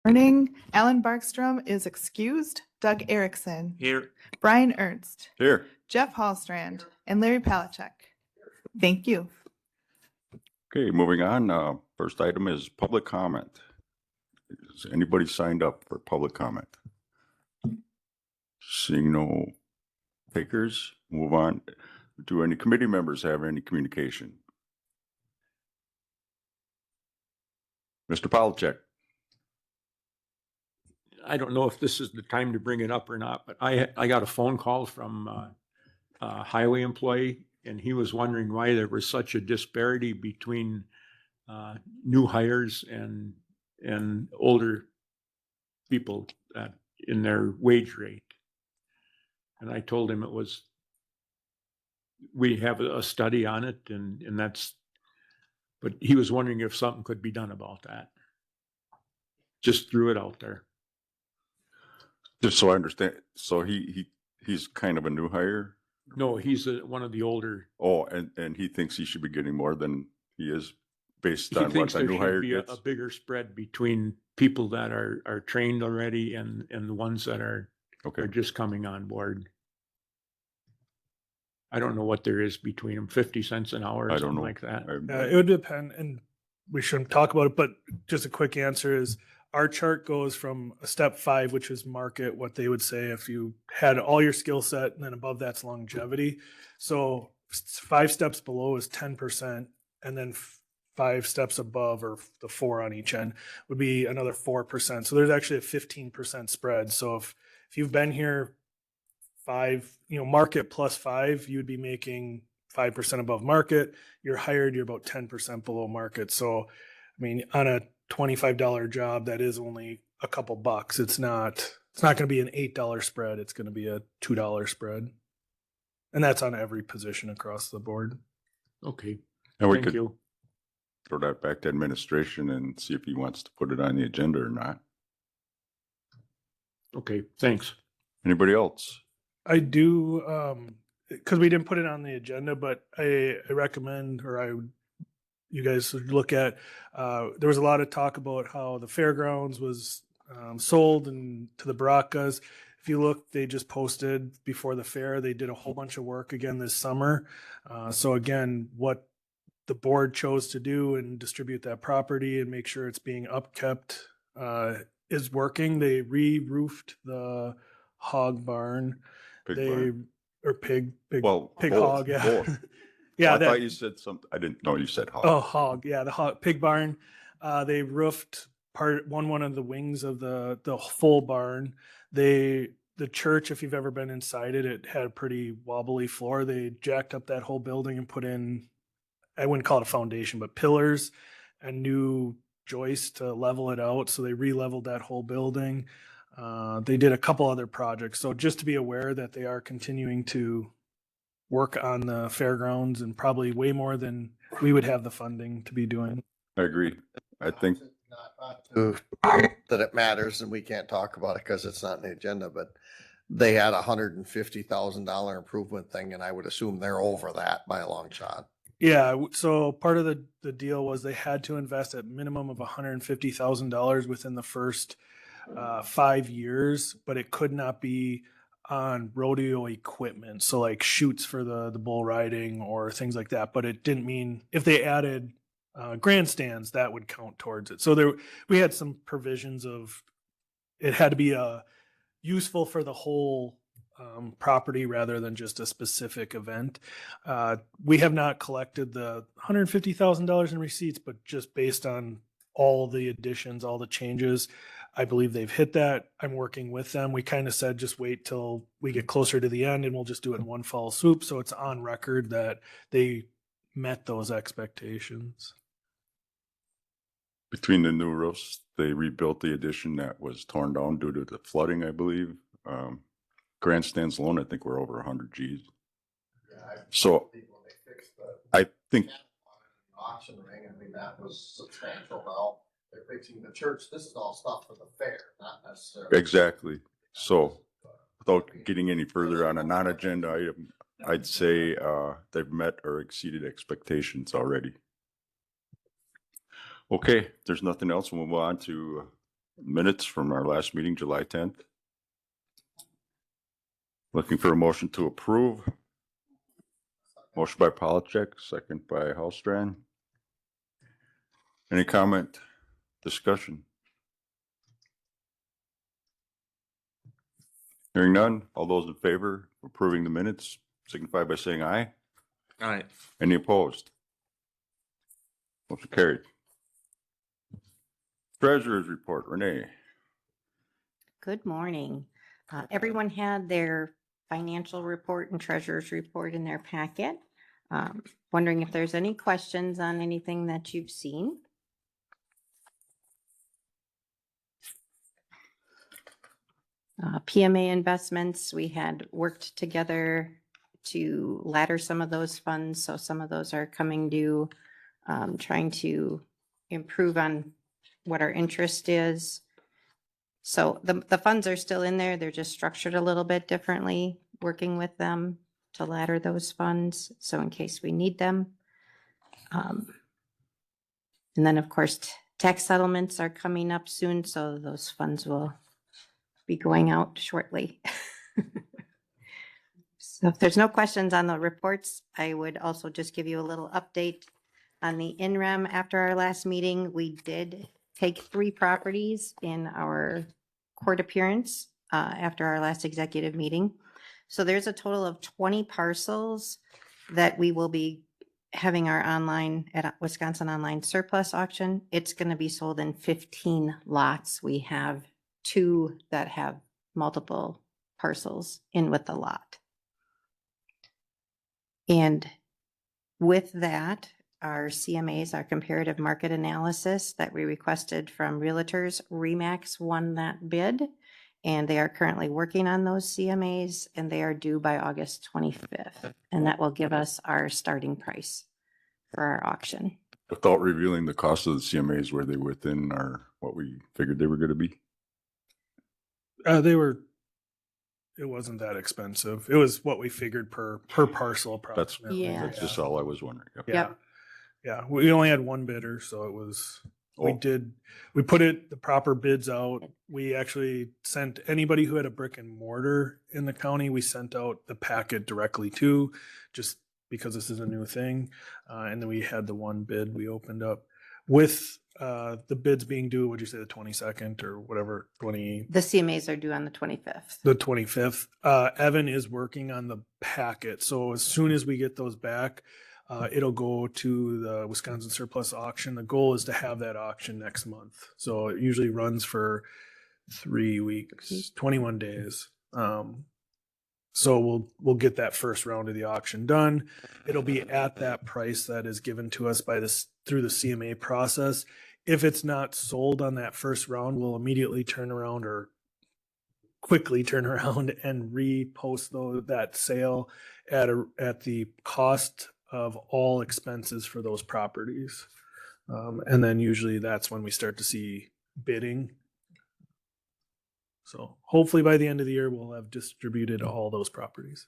Morning. Alan Barkstrom is excused. Doug Erickson, Here. Brian Ernst, Here. Jeff Hallstrand, and Larry Palachuk. Thank you. Okay, moving on. First item is public comment. Is anybody signed up for public comment? Seeing no takers, move on. Do any committee members have any communication? Mr. Palachuk. I don't know if this is the time to bring it up or not, but I got a phone call from a highway employee, and he was wondering why there was such a disparity between new hires and older people in their wage rate. And I told him we have a study on it, and but he was wondering if something could be done about that. Just threw it out there. Just so I understand, so he's kind of a new hire? No, he's one of the older. Oh, and he thinks he should be getting more than he is based He on what thinks the there new should hire be gets? a bigger spread between people that are trained already and the ones that are just coming on board. I don't know what there is between them, 50 cents an hour or something like that. It would depend, and we shouldn't talk about it, but just a quick answer is our chart goes from a step 5, which is market, what they would say if you had all your skill set, and then above that's longevity. So 5 steps below is 10%, and then 5 steps above, or the 4 on each end, would be another 4%. So there's actually a 15% spread. So if you've been here 5, market plus 5, you would be making 5% above market. You're hired, you're about 10% below market. So, I mean, on a $25 job, that is only a couple bucks. It's not going to be an $8 spread. It's going to be a $2 spread. And that's on every position across the board. Okay. And we Thank could you. throw that back to administration and see if he wants to put it on the agenda or not. Okay. Thanks. Anybody else? I do, because we didn't put it on the agenda, but I recommend, you guys should look at, there was a lot of talk about how the fairgrounds was sold and to the Baracas. If you look, they just posted before the fair, they did a whole bunch of work again this summer. So again, what the board chose to do and distribute that property and make sure it's being upkept is working. They re-roofed the hog barn. Pig Pig both, hog, yeah. both. Yeah, I thought you said something. I didn't know you said hog. Oh, hog, yeah, the hog pig barn. They roofed one of the wings of the full barn. The church, if you've ever been inside it, it had a pretty wobbly floor. They jacked up that whole building and put in, I wouldn't call it a foundation, but pillars and new joists to level it out. So they re-leveled that whole building. They did a couple other projects. So just to be aware that they are continuing to work on the fairgrounds, and probably way more than we would have the funding to be doing. I agree. I think that it matters and we can't talk about it because it's not on the agenda, but they had $150,000 improvement thing, and I would assume they're over that by a long shot. Yeah, so part of the deal was they had to invest at minimum of $150,000 within the first 5 years, but it could not be on rodeo equipment, so like chutes for the bull riding or things like that. But it didn't mean if they added grandstands, that would count towards it. So we had some provisions of it had to be useful for the whole property rather than just a specific event. We have not collected the $150,000 in receipts, but just based on all the additions, all the changes, I believe they've hit that. I'm working with them. We kind of said just wait till we get closer to the end and we'll just do it in one fall swoop. So it's on record that they met those expectations. between the new roofs, they rebuilt the addition that was torn down due to the flooding, I believe. Grandstands alone, I think we're over 100 Gs. So I think Auction ring, I mean, that was substantial. Now they're fixing the church. This is all stuff for the fair, not necessarily. exactly. So without getting any further on a non-agenda item, I'd say they've met or exceeded expectations already. Okay, if there's nothing else, we'll move on to minutes from our last meeting, July 10th. Looking for a motion to approve. Motion by Polachek, second by Hallstrand. Any comment, discussion? Hearing none, all those in favor of approving the minutes signify by saying aye. Aye. Any opposed? Motion carried. Treasurer's report, Renee. Good morning. Everyone had their financial report and treasurer's report in their packet. Wondering if there's any questions on anything that you've seen. PMA investments, we had worked together to ladder some of those funds, so some of those are coming due. Trying to improve on what our interest is. So the funds are still in there. They're just structured a little bit differently, working with them to ladder those funds. So in case we need them. And then of course, tax settlements are coming up soon. So those funds will be going out shortly. So if there's no questions on the reports, I would also just give you a little update on the NREM. After our last meeting, we did take 3 properties in our court appearance after our last executive meeting. So there's a total of 20 parcels that we will be having our online at Wisconsin Online Surplus Auction. It's going to be sold in 15 lots. We have 2 that have multiple parcels in with the lot. And with that, our CMAs, our comparative market analysis that we requested from realtors, RE/MAX won that bid, and they are currently working on those CMAs, and they are due by August 25th. And that will give us our starting price for our auction. Without revealing the cost of the CMAs, were they within our, what we figured they were going to be? It wasn't that expensive. It was what we figured per parcel approximately. Yeah. That's just all I was wondering. Yep. Yeah. Yeah. We only had one bidder, so it was, we put the proper bids out. We actually sent anybody who had a brick and mortar in the county, we sent out the packet directly to, just because this is a new thing. And then we had the one bid we opened up with the bids being due, would you say the 22nd or whatever, The CMAs are due on the 25th. the 25th. Evan is working on the packet. So as soon as we get those back, it'll go to the Wisconsin Surplus Auction. The goal is to have that auction next month. So it usually runs for 3 weeks, 21 days. So we'll get that first round of the auction done. It'll be at that price that is given to us through the CMA process. If it's not sold on that first round, we'll immediately turn around or quickly turn around and repost that sale at the cost of all expenses for those properties. And then usually that's when we start to see bidding. So hopefully by the end of the year, we'll have distributed all those properties.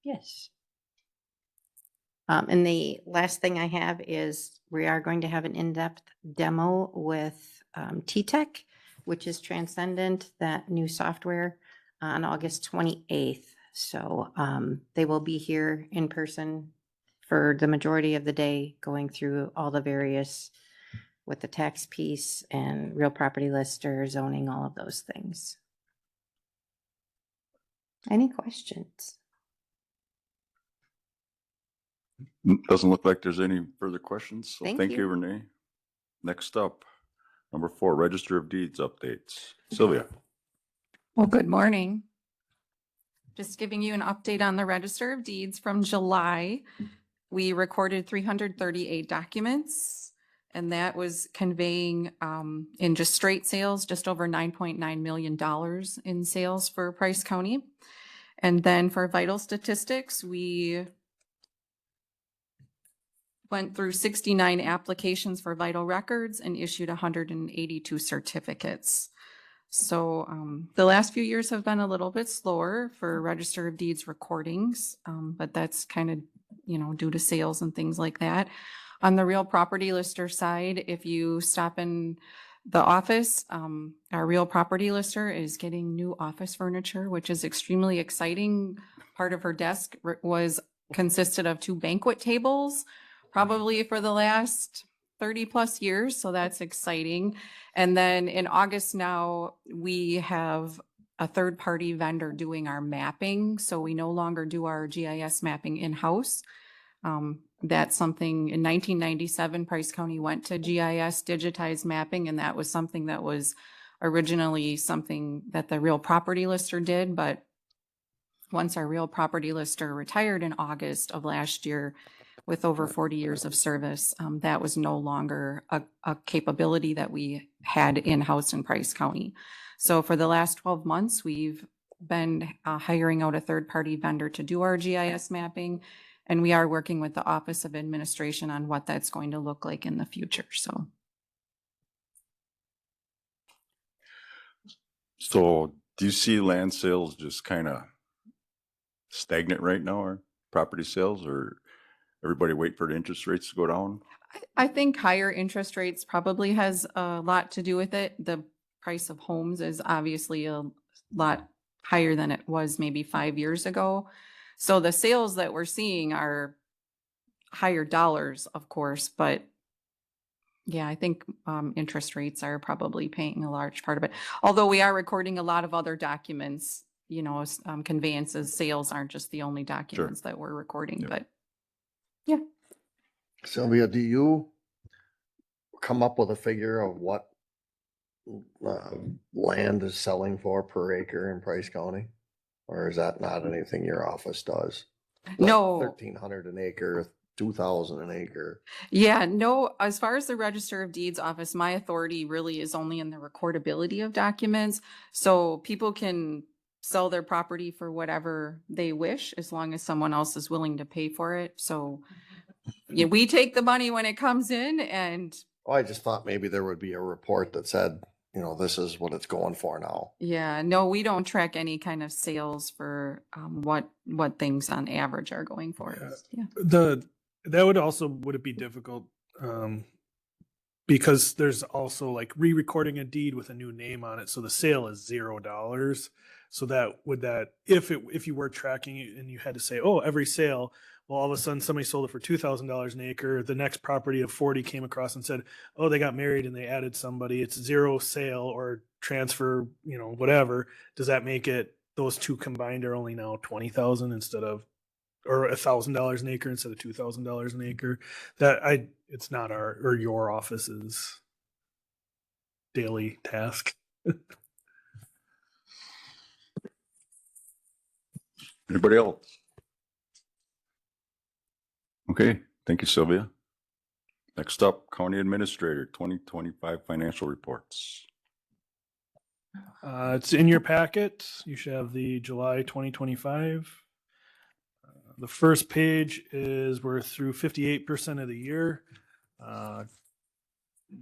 Yes. And the last thing I have is we are going to have an in-depth demo with T-Tech, which is Transcendent, that new software, on August 28th. So they will be here in person for the majority of the day, going through all the various with the tax piece and real property lister, zoning, all of those things. Any questions? Doesn't look like there's any further questions. So Thank thank you. you, Renee. Next up, number 4, Register of Deeds updates. Sylvia. Well, good morning. Just giving you an update on the Register of Deeds from July. We recorded 338 documents, and that was conveying in just straight sales, just over $9.9 million in sales for Price County. And then for vital statistics, we went through 69 applications for vital records and issued 182 certificates. So the last few years have been a little bit slower for Register of Deeds recordings, but that's kind of, due to sales and things like that. On the real property lister side, if you stop and The office, our real property lister is getting new office furniture, which is extremely exciting. Part of her desk consisted of 2 banquet tables, probably for the last 30 plus years. So that's exciting. And then in August now, we have a third-party vendor doing our mapping. So we no longer do our GIS mapping in-house. That's something in 1997, Price County went to GIS digitized mapping, and that was something that was originally something that the real property lister did. But once our real property lister retired in August of last year with over 40 years of service, that was no longer a capability that we had in-house in Price County. So for the last 12 months, we've been hiring out a third-party vendor to do our GIS mapping. And we are working with the Office of Administration on what that's going to look like in the future, so. So do you see land sales just kind of stagnant right now, or property sales, or everybody wait for the interest rates to go down? I think higher interest rates probably has a lot to do with it. The price of homes is obviously a lot higher than it was maybe 5 years ago. So the sales that we're seeing are higher dollars, of course, but yeah, I think interest rates are probably paying a large part of it. Although we are recording a lot of other documents, you know, conveyances, sales aren't just the only documents that we're recording, Yep. but yeah. Sylvia, do you come up with a figure of what land is selling for per acre in Price County? Or is that not anything your office does? No. 1,300 an acre, 2,000 an acre. Yeah, no, as far as the Register of Deeds office, my authority really is only in the recordability of documents. So people can sell their property for whatever they wish, as long as someone else is willing to pay for it. So yeah, we take the money when it comes in, and Oh, I just thought maybe there would be a report that said, you know, this is what it's going for now. yeah, no, we don't track any kind of sales for what things on average are going for. Yeah. Would it be difficult? Because there's also like re-recording a deed with a new name on it. So the sale is $0. So if you were tracking it and you had to say, oh, every sale, well, all of a sudden somebody sold it for $2,000 an acre. The next property of 40 came across and said, oh, they got married and they added somebody. It's 0 sale or transfer, you know, whatever. Does that make it, those two combined are only now 20,000 instead of, or $1,000 an acre instead of $2,000 an acre? It's not your office's daily task. Anybody else? Okay, thank you, Sylvia. Next up, County Administrator, 2025 financial reports. It's in your packet. You should have the July 2025. The first page is we're through 58% of the year.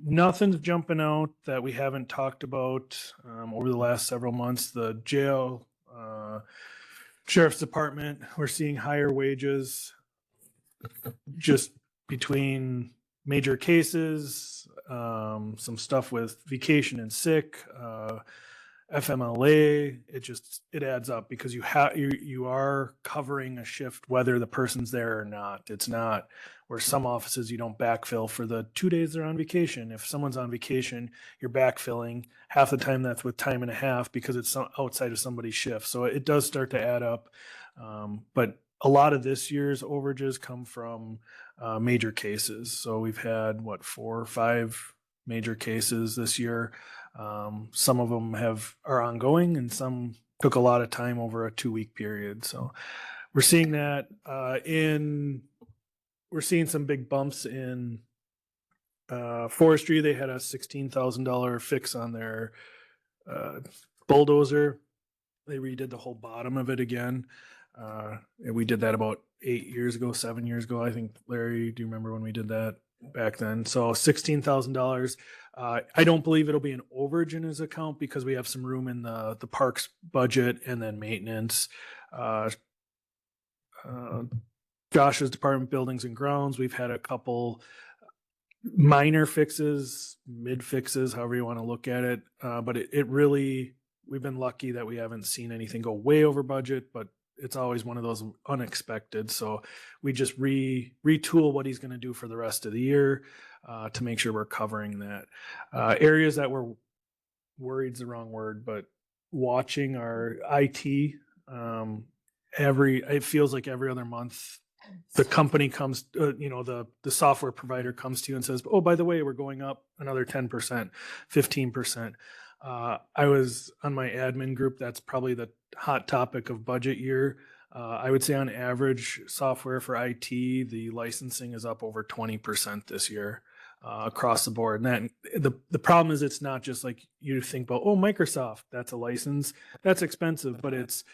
Nothing's jumping out that we haven't talked about over the last several months. The jail, sheriff's department, we're seeing higher wages just between major cases, some stuff with vacation and sick, FMLA. It adds up because you are covering a shift whether the person's there or not. It's not where some offices you don't backfill for the 2 days they're on vacation. If someone's on vacation, you're backfilling half the time. That's with time and a half because it's outside of somebody's shift. So it does start to add up. But a lot of this year's overages come from major cases. So we've had 4 or 5 major cases this year. Some of them are ongoing, and some took a lot of time over a 2-week period. So we're seeing that we're seeing some big bumps in forestry. They had a $16,000 fix on their bulldozer. They redid the whole bottom of it again. And we did that about 7 years ago. I think, Larry, do you remember when we did that back then? So $16,000. I don't believe it'll be an overage in his account because we have some room in the parks budget and then maintenance. Josh's department, buildings and grounds, we've had a couple minor fixes, mid fixes, however you want to look at it. But it really, we've been lucky that we haven't seen anything go way over budget, but it's always one of those unexpected. So we just retool what he's going to do for the rest of the year to make sure we're covering that. Areas that we're worried's the wrong word, but watching our IT, it feels like every other month the company comes, the software provider comes to you and says, oh, by the way, we're going up another 10%, 15%. I was on my admin group. That's probably the hot topic of budget year. I would say on average software for IT, the licensing is up over 20% this year across the board. And that the problem is it's not just like you think about, oh, Microsoft, that's a license. That's expensive, but it's,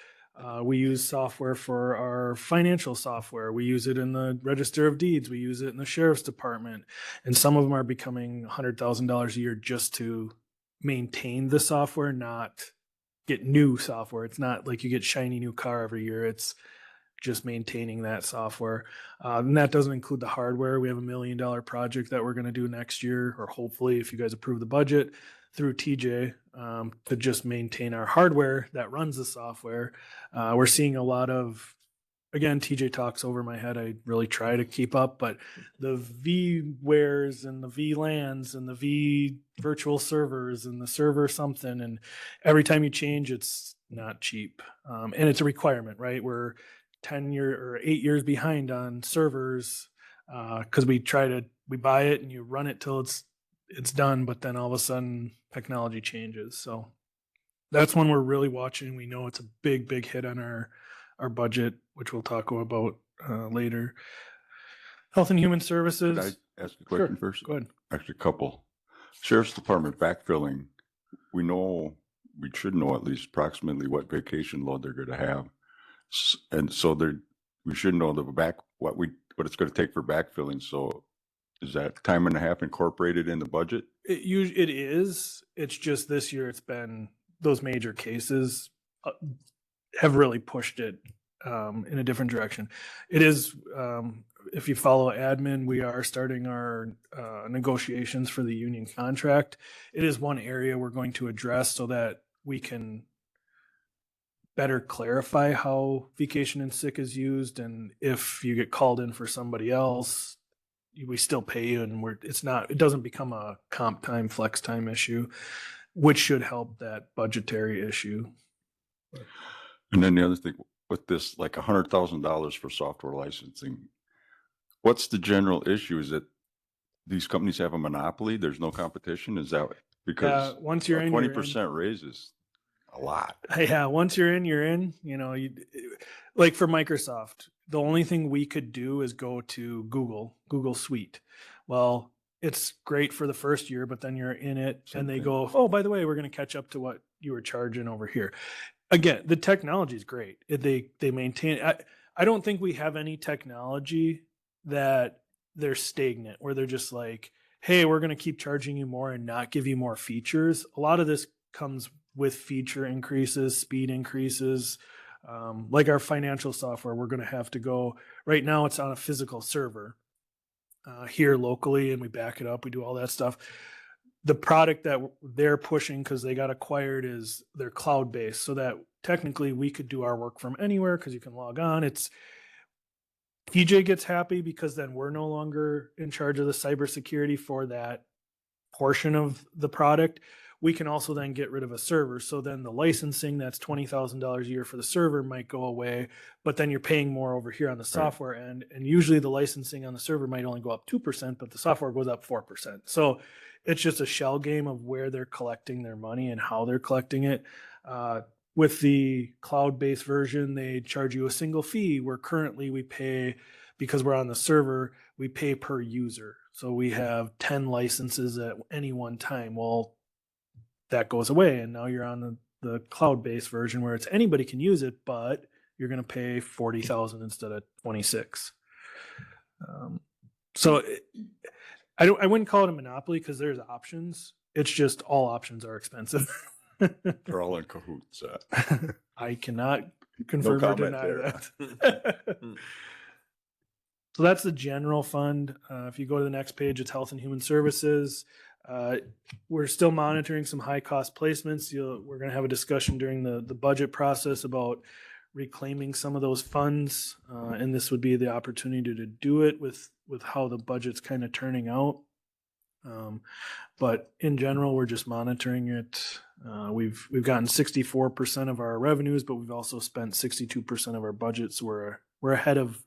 we use software for our financial software. We use it in the Register of Deeds. We use it in the Sheriff's Department. And some of them are becoming $100,000 a year just to maintain the software, not get new software. It's not like you get shiny new car every year. It's just maintaining that software. And that doesn't include the hardware. We have $1 million project that we're going to do next year, or hopefully if you guys approve the budget, through TJ to just maintain our hardware that runs the software. We're seeing a lot of, again, TJ talks over my head. I really try to keep up, but the VMwares and the VLANs and the V virtual servers and the server something, and every time you change, it's not cheap. And it's a requirement, right? We're 8 years behind on servers because we buy it and you run it till it's done, but then all of a sudden technology changes. So that's one we're really watching. We know it's a big hit on our budget, which we'll talk about later. Health and Human Services. Could I ask a question Sure. first? Go ahead. Actually, a couple. Sheriff's Department backfilling. We should know at least approximately what vacation load they're going to have. And so we should know what it's going to take for backfilling. So is that time and a half incorporated in the budget? It is. It's just this year it's been those major cases have really pushed it in a different direction. It is, if you follow admin, we are starting our negotiations for the union contract. It is one area we're going to address so that we can better clarify how vacation and sick is used. And if you get called in for somebody else, we still pay you, and it doesn't become a comp time, flex time issue, which should help that budgetary issue. And then the other thing with this, like $100,000 for software licensing, what's the general issue? Is it these companies have a monopoly? There's no competition? Is that because once you're in, you're in. 20% raises a lot? Yeah, once you're in, you're in. Like for Microsoft, the only thing we could do is go to Google Suite. Well, it's great for the first year, but then you're in it and they go, oh, by the way, we're going to catch up to what you were charging over here. Again, the technology is great. They maintain. I don't think we have any technology that they're stagnant, where they're just like, hey, we're going to keep charging you more and not give you more features. A lot of this comes with feature increases, speed increases. Like our financial software, we're going to have to go, right now it's on a physical server here locally, and we back it up. We do all that stuff. The product that they're pushing, because they got acquired, is they're cloud-based, so that technically we could do our work from anywhere because you can log on. TJ gets happy because then we're no longer in charge of the cybersecurity for that portion of the product. We can also then get rid of a server. So then the licensing, that's $20,000 a year for the server, might go away, but then you're paying more over here on the software end. And usually the licensing on the server might only go up 2%, but the software goes up 4%. So it's just a shell game of where they're collecting their money and how they're collecting it. With the cloud-based version, they charge you a single fee, where currently we pay, because we're on the server, we pay per user. So we have 10 licenses at any one time. Well, that goes away, and now you're on the cloud-based version where it's anybody can use it, but you're going to pay 40,000 instead of 26. So I wouldn't call it a monopoly because there's options. It's just all options are expensive. They're all in cahoots. I cannot confirm or comment deny there. that. So that's the general fund. If you go to the next page, it's Health and Human Services. We're still monitoring some high cost placements. We're going to have a discussion during the budget process about reclaiming some of those funds. And this would be the opportunity to do it with how the budget's kind of turning out. But in general, we're just monitoring it. We've gotten 64% of our revenues, but we've also spent 62% of our budget. So we're ahead of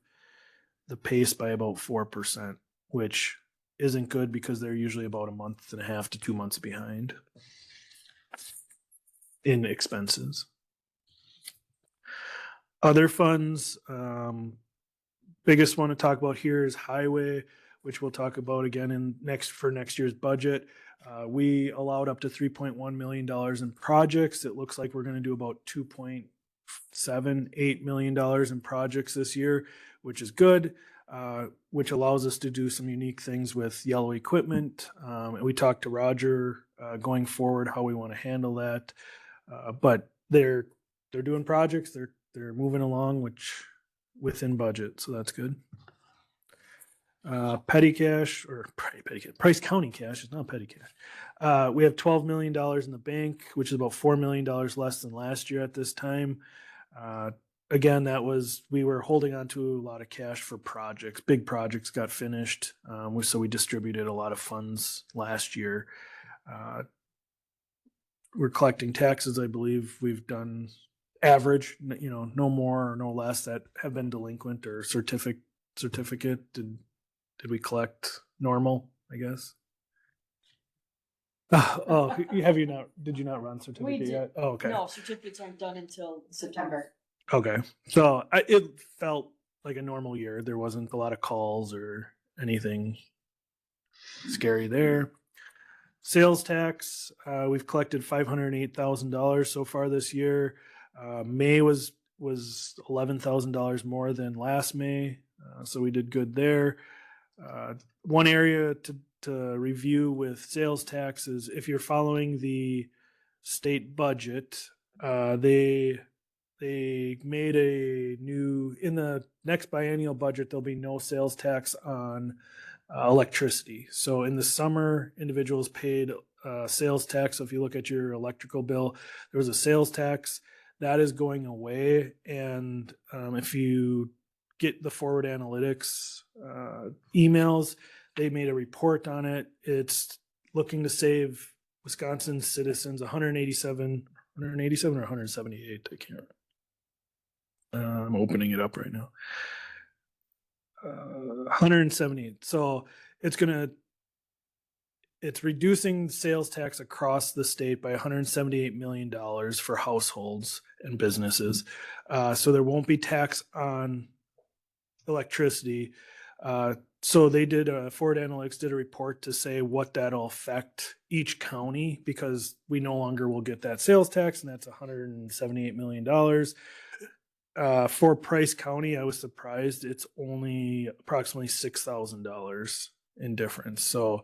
the pace by about 4%, which isn't good because they're usually about a month and a half to 2 months behind in expenses. Other funds, biggest one to talk about here is highway, which we'll talk about again in next year's budget. We allowed up to $3.1 million in projects. It looks like we're going to do about $2.78 million in projects this year, which is good, which allows us to do some unique things with yellow equipment. And we talked to Roger going forward how we want to handle that. But they're doing projects. They're moving along, which within budget, so that's good. Petty cash or petty cash, Price County cash is not petty cash. We have $12 million in the bank, which is about $4 million less than last year at this time. Again, we were holding on to a lot of cash for projects. Big projects got finished, so we distributed a lot of funds last year. We're collecting taxes. I believe we've done average, no more or no less that have been delinquent or certificate. Did we collect normal, I guess? Oh, did you not run certificate yet? Oh, okay. No, certificates aren't done until September. Okay. So it felt like a normal year. There wasn't a lot of calls or anything scary there. Sales tax, we've collected $508,000 so far this year. May was $11,000 more than last May. So we did good there. One area to review with sales tax is if you're following the state budget, they made in the next biennial budget, there'll be no sales tax on electricity. So in the summer, individuals paid sales tax. So if you look at your electrical bill, there was a sales tax that is going away. And if you get the Forward Analytics emails, they made a report on it. It's looking to save Wisconsin citizens 187 or 178. I can't. I'm opening it up right now. 178. So it's reducing sales tax across the state by $178 million for households and businesses. So there won't be tax on electricity. So they Forward Analytics did a report to say what that'll affect each county, because we no longer will get that sales tax, and that's $178 million. For Price County, I was surprised it's only approximately $6,000 in difference. So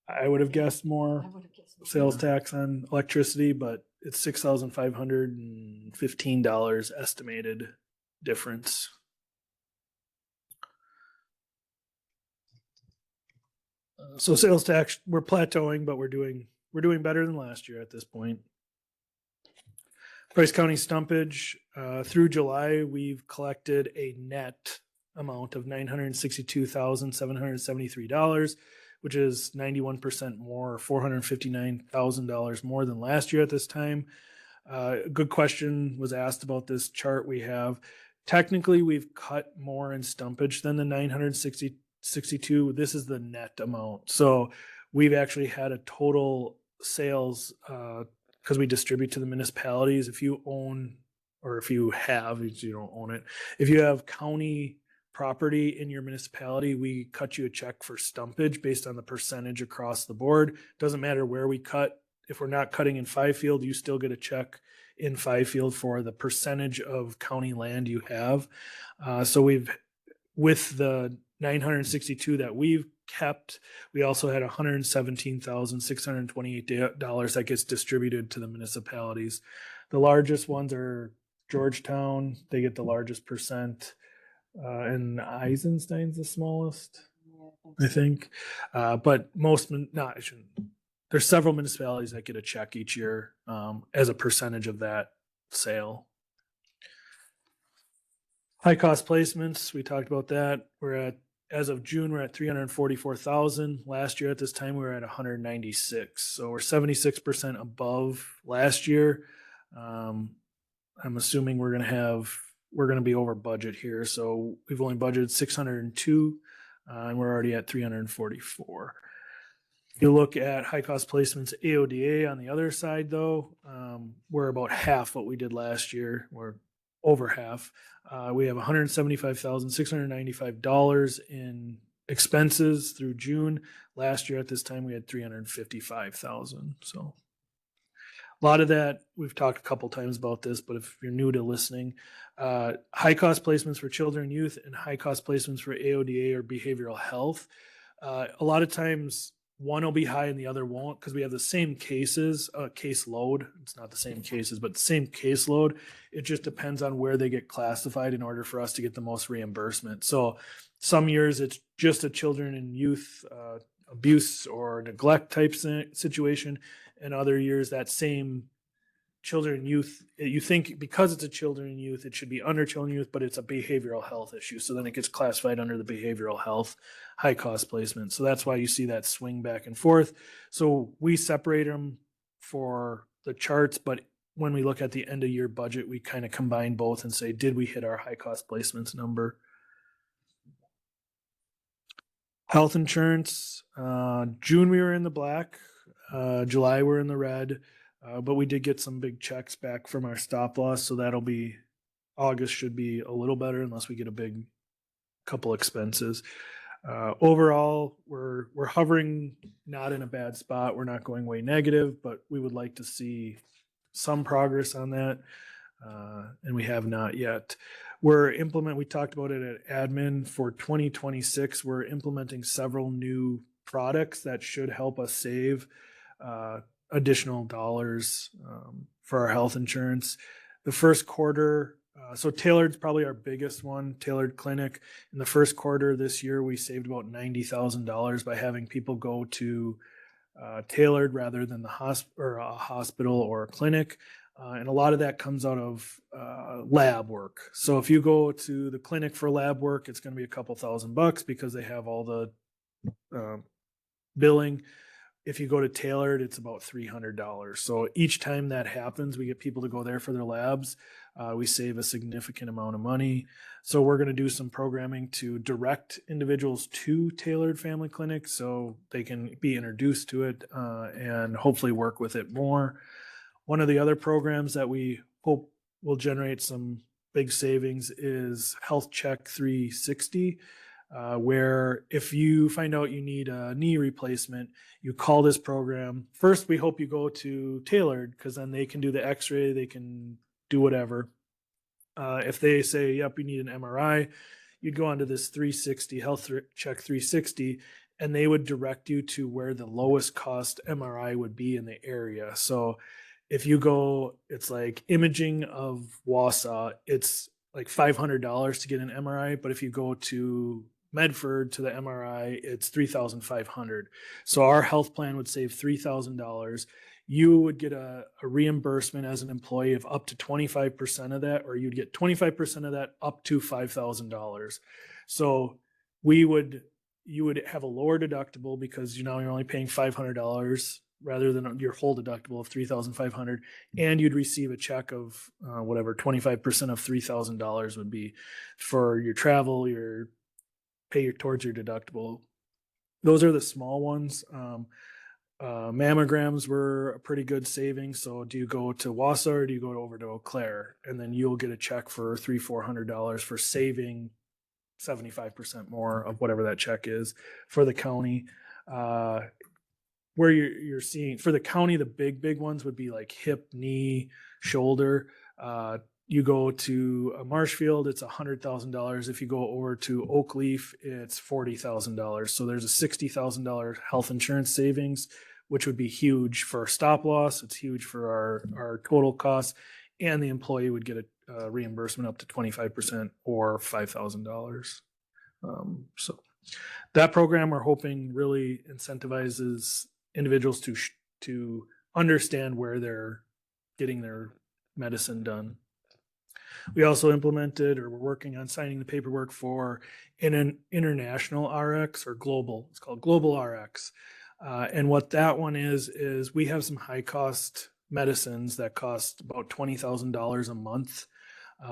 I would have guessed more sales tax on electricity, but it's $6,515 estimated difference. So sales tax, we're plateauing, but we're doing better than last year at this point. Price County stumpage, through July, we've collected a net amount of $962,773, which is 91% more, $459,000 more than last year at this time. A good question was asked about this chart we have. Technically, we've cut more in stumpage than the 962. This is the net amount. So we've actually had a total sales, because we distribute to the municipalities. If you own, or if you have, you don't own it, if you have county property in your municipality, we cut you a check for stumpage based on the percentage across the board. Doesn't matter where we cut. If we're not cutting in Fifield, you still get a check in Fifield for the percentage of county land you have. So with the 962 that we've kept, we also had $117,628 that gets distributed to the municipalities. The largest ones are Georgetown. They get the largest percent. and Eisenstein's the smallest, I think. But most, not, I shouldn't. There's several municipalities that get a check each year as a percentage of that sale. High cost placements, we talked about that. We're at, as of June, we're at 344,000. Last year at this time, we were at 196. So we're 76% above last year. I'm assuming we're going to be over budget here. So we've only budgeted 602 and we're already at 344. If you look at high cost placements, AODA on the other side though, we're about half what we did last year. We're over half. We have $175,695 in expenses through June. Last year at this time, we had $355,000. So a lot of that, we've talked a couple times about this, but if you're new to listening, high cost placements for children and youth and high cost placements for AODA or behavioral health. A lot of times one will be high and the other won't because we have the same cases, caseload. It's not the same cases, but the same caseload. It just depends on where they get classified in order for us to get the most reimbursement. So some years it's just a children and youth abuse or neglect type situation. And other years that same children and youth, you think because it's a children and youth, it should be under children and youth, but it's a behavioral health issue. So then it gets classified under the behavioral health high cost placement. So that's why you see that swing back and forth. So we separate them for the charts, but when we look at the end of year budget, we kind of combine both and say, did we hit our high cost placements number? Health insurance, June we were in the black, July we're in the red. But we did get some big checks back from our stop loss. So that'll be, August should be a little better unless we get a big couple expenses. Overall, we're hovering not in a bad spot. We're not going way negative, but we would like to see some progress on that. And we have not yet. We talked about it at admin for 2026. We're implementing several new products that should help us save additional dollars for our health insurance. The first quarter, so Tailored's probably our biggest one, Tailored Clinic. In the first quarter this year, we saved about $90,000 by having people go to Tailored rather than a hospital or a clinic. And a lot of that comes out of lab work. So if you go to the clinic for lab work, it's going to be a couple $1,000 because they have all the billing. If you go to Tailored, it's about $300. So each time that happens, we get people to go there for their labs. We save a significant amount of money. So we're going to do some programming to direct individuals to Tailored Family Clinic so they can be introduced to it and hopefully work with it more. One of the other programs that we hope will generate some big savings is Health Check 360. Where if you find out you need a knee replacement, you call this program. First, we hope you go to Tailored because then they can do the x-ray, they can do whatever. If they say, yep, you need an MRI, you'd go onto this 360, Health Check 360, and they would direct you to where the lowest cost MRI would be in the area. So if you go, it's like imaging of Wausau, it's like $500 to get an MRI, but if you go to Medford to the MRI, it's $3,500. So our health plan would save $3,000. You would get a reimbursement as an employee of up to 25% of that, or you'd get 25% of that up to $5,000. So you would have a lower deductible because you're only paying $500 rather than your whole deductible of $3,500, and you'd receive a check of whatever 25% of $3,000 would be for your travel, your pay towards your deductible. Those are the small ones. Mammograms were a pretty good savings. So do you go to Wausau or do you go over to Eau Claire? And then you'll get a check for $300-400 for saving 75% more of whatever that check is for the county. Where you're seeing for the county, the big ones would be like hip, knee, shoulder. You go to Marshfield, it's $100,000. If you go over to Oakleaf, it's $40,000. So there's a $60,000 health insurance savings, which would be huge for stop loss. It's huge for our total costs, and the employee would get reimbursement up to 25% or $5,000. So that program we're hoping really incentivizes individuals to understand where they're getting their medicine done. We also implemented, or we're working on signing the paperwork for an international RX or global. It's called Global RX. And what that one is we have some high cost medicines that cost about $20,000 a month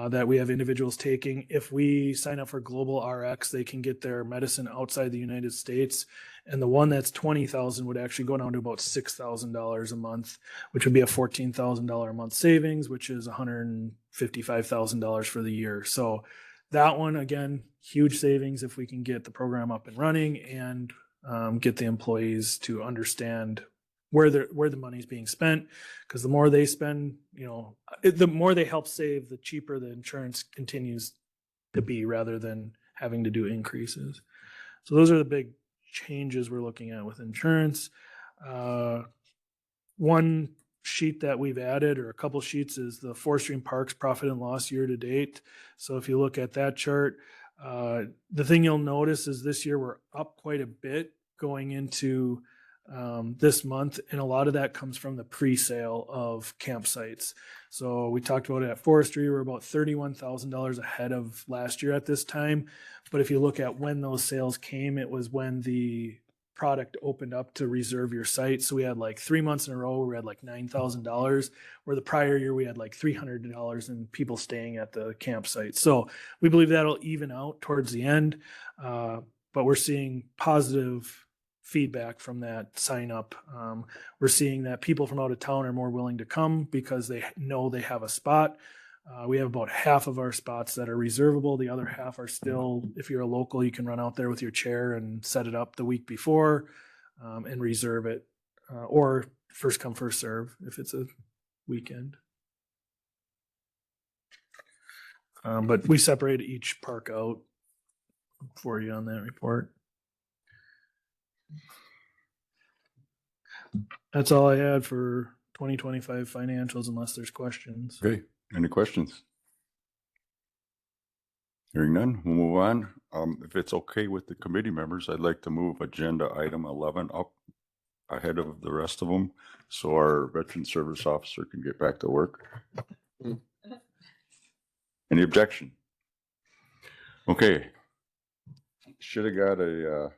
that we have individuals taking. If we sign up for Global RX, they can get their medicine outside the United States. And the one that's $20,000 would actually go down to about $6,000 a month, which would be a $14,000 a month savings, which is $155,000 for the year. So that one, again, huge savings if we can get the program up and running and get the employees to understand where the money's being spent, because the more they spend, the more they help save, the cheaper the insurance continues to be, rather than having to do increases. So those are the big changes we're looking at with insurance. One sheet that we've added, or a couple sheets, is the Forestry and Parks profit and loss year to date. So if you look at that chart, the thing you'll notice is this year we're up quite a bit going into this month, and a lot of that comes from the pre-sale of campsites. So we talked about it at Forestry, we're about $31,000 ahead of last year at this time. But if you look at when those sales came, it was when the product opened up to reserve your site. So we had like 3 months in a row where we had like $9,000, where the prior year we had like $300 in people staying at the campsite. So we believe that'll even out towards the end, but we're seeing positive feedback from that sign up. We're seeing that people from out of town are more willing to come because they know they have a spot. We have about half of our spots that are reservable. The other half are still, if you're a local, you can run out there with your chair and set it up the week before and reserve it, or first come, first serve if it's a weekend. But we separate each park out for you on that report. That's all I had for 2025 financials, unless there's questions. Okay, any questions? Hearing none, we'll move on. If it's okay with the committee members, I'd like to move agenda item 11 up ahead of the rest of them, so our veteran service officer can get back to work. Any objection? Okay. Should have got a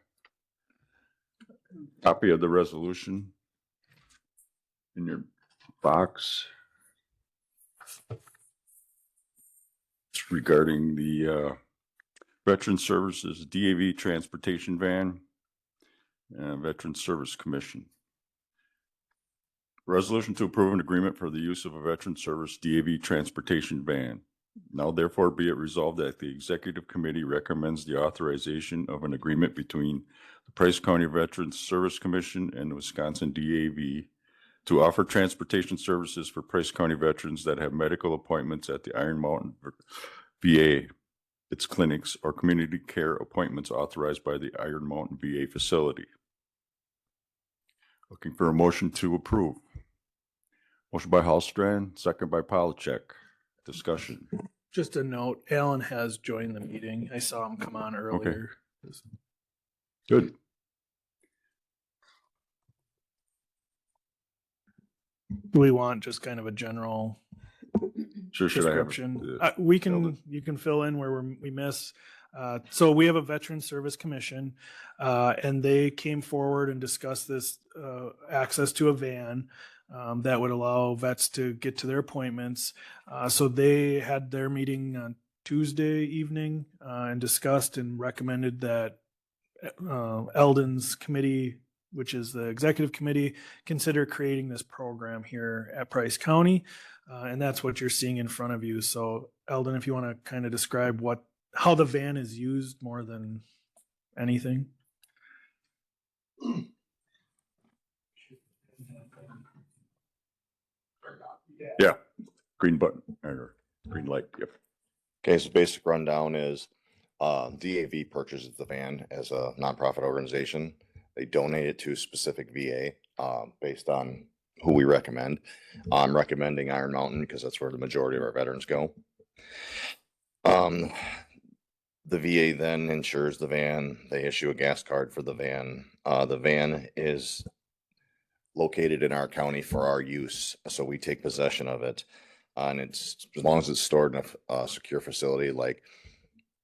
copy of the resolution in your box. It's regarding the Veteran Services DAV Transportation Van and Veteran Service Commission. Resolution to approve an agreement for the use of a Veteran Service DAV Transportation Van. Now therefore be it resolved that the Executive Committee recommends the authorization of an agreement between the Price County Veterans Service Commission and the Wisconsin DAV to offer transportation services for Price County veterans that have medical appointments at the Iron Mountain VA, its clinics, or community care appointments authorized by the Iron Mountain VA facility. Looking for a motion to approve. Motion by Hallstrand, second by Polachek. Discussion. Just a note, Alan has joined the meeting. I saw him come on earlier. Good. Do we want just kind of a general Sure, should I have description? it? You can fill in where we miss. So we have a Veteran Service Commission, and they came forward and discussed this access to a van that would allow vets to get to their appointments. So they had their meeting on Tuesday evening and discussed and recommended that Eldon's committee, which is the executive committee, consider creating this program here at Price County. And that's what you're seeing in front of you. So Eldon, if you want to kind of describe how the van is used more than anything. Yeah, green button or green light. Yep. Okay, so basic rundown is DAV purchases the van as a nonprofit organization. They donate it to a specific VA based on who we recommend. I'm recommending Iron Mountain because that's where the majority of our veterans go. Um, the VA then insures the van. They issue a gas card for the van. The van is located in our county for our use, so we take possession of it. And it's, as long as it's stored in a secure facility like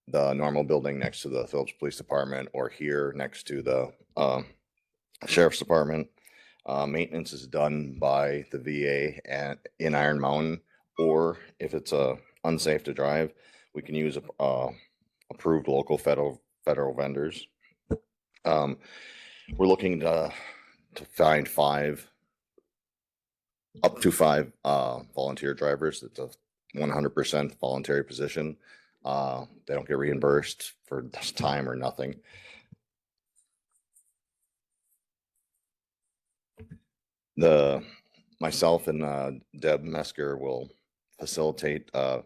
the normal building next to the Phillips Police Department or here next to the Sheriff's Department. Maintenance is done by the VA in Iron Mountain, or if it's unsafe to drive, we can use approved local federal vendors. We're looking to find up to five volunteer drivers. It's a 100% voluntary position. They don't get reimbursed for time or nothing. Myself and Deb Mesker will facilitate the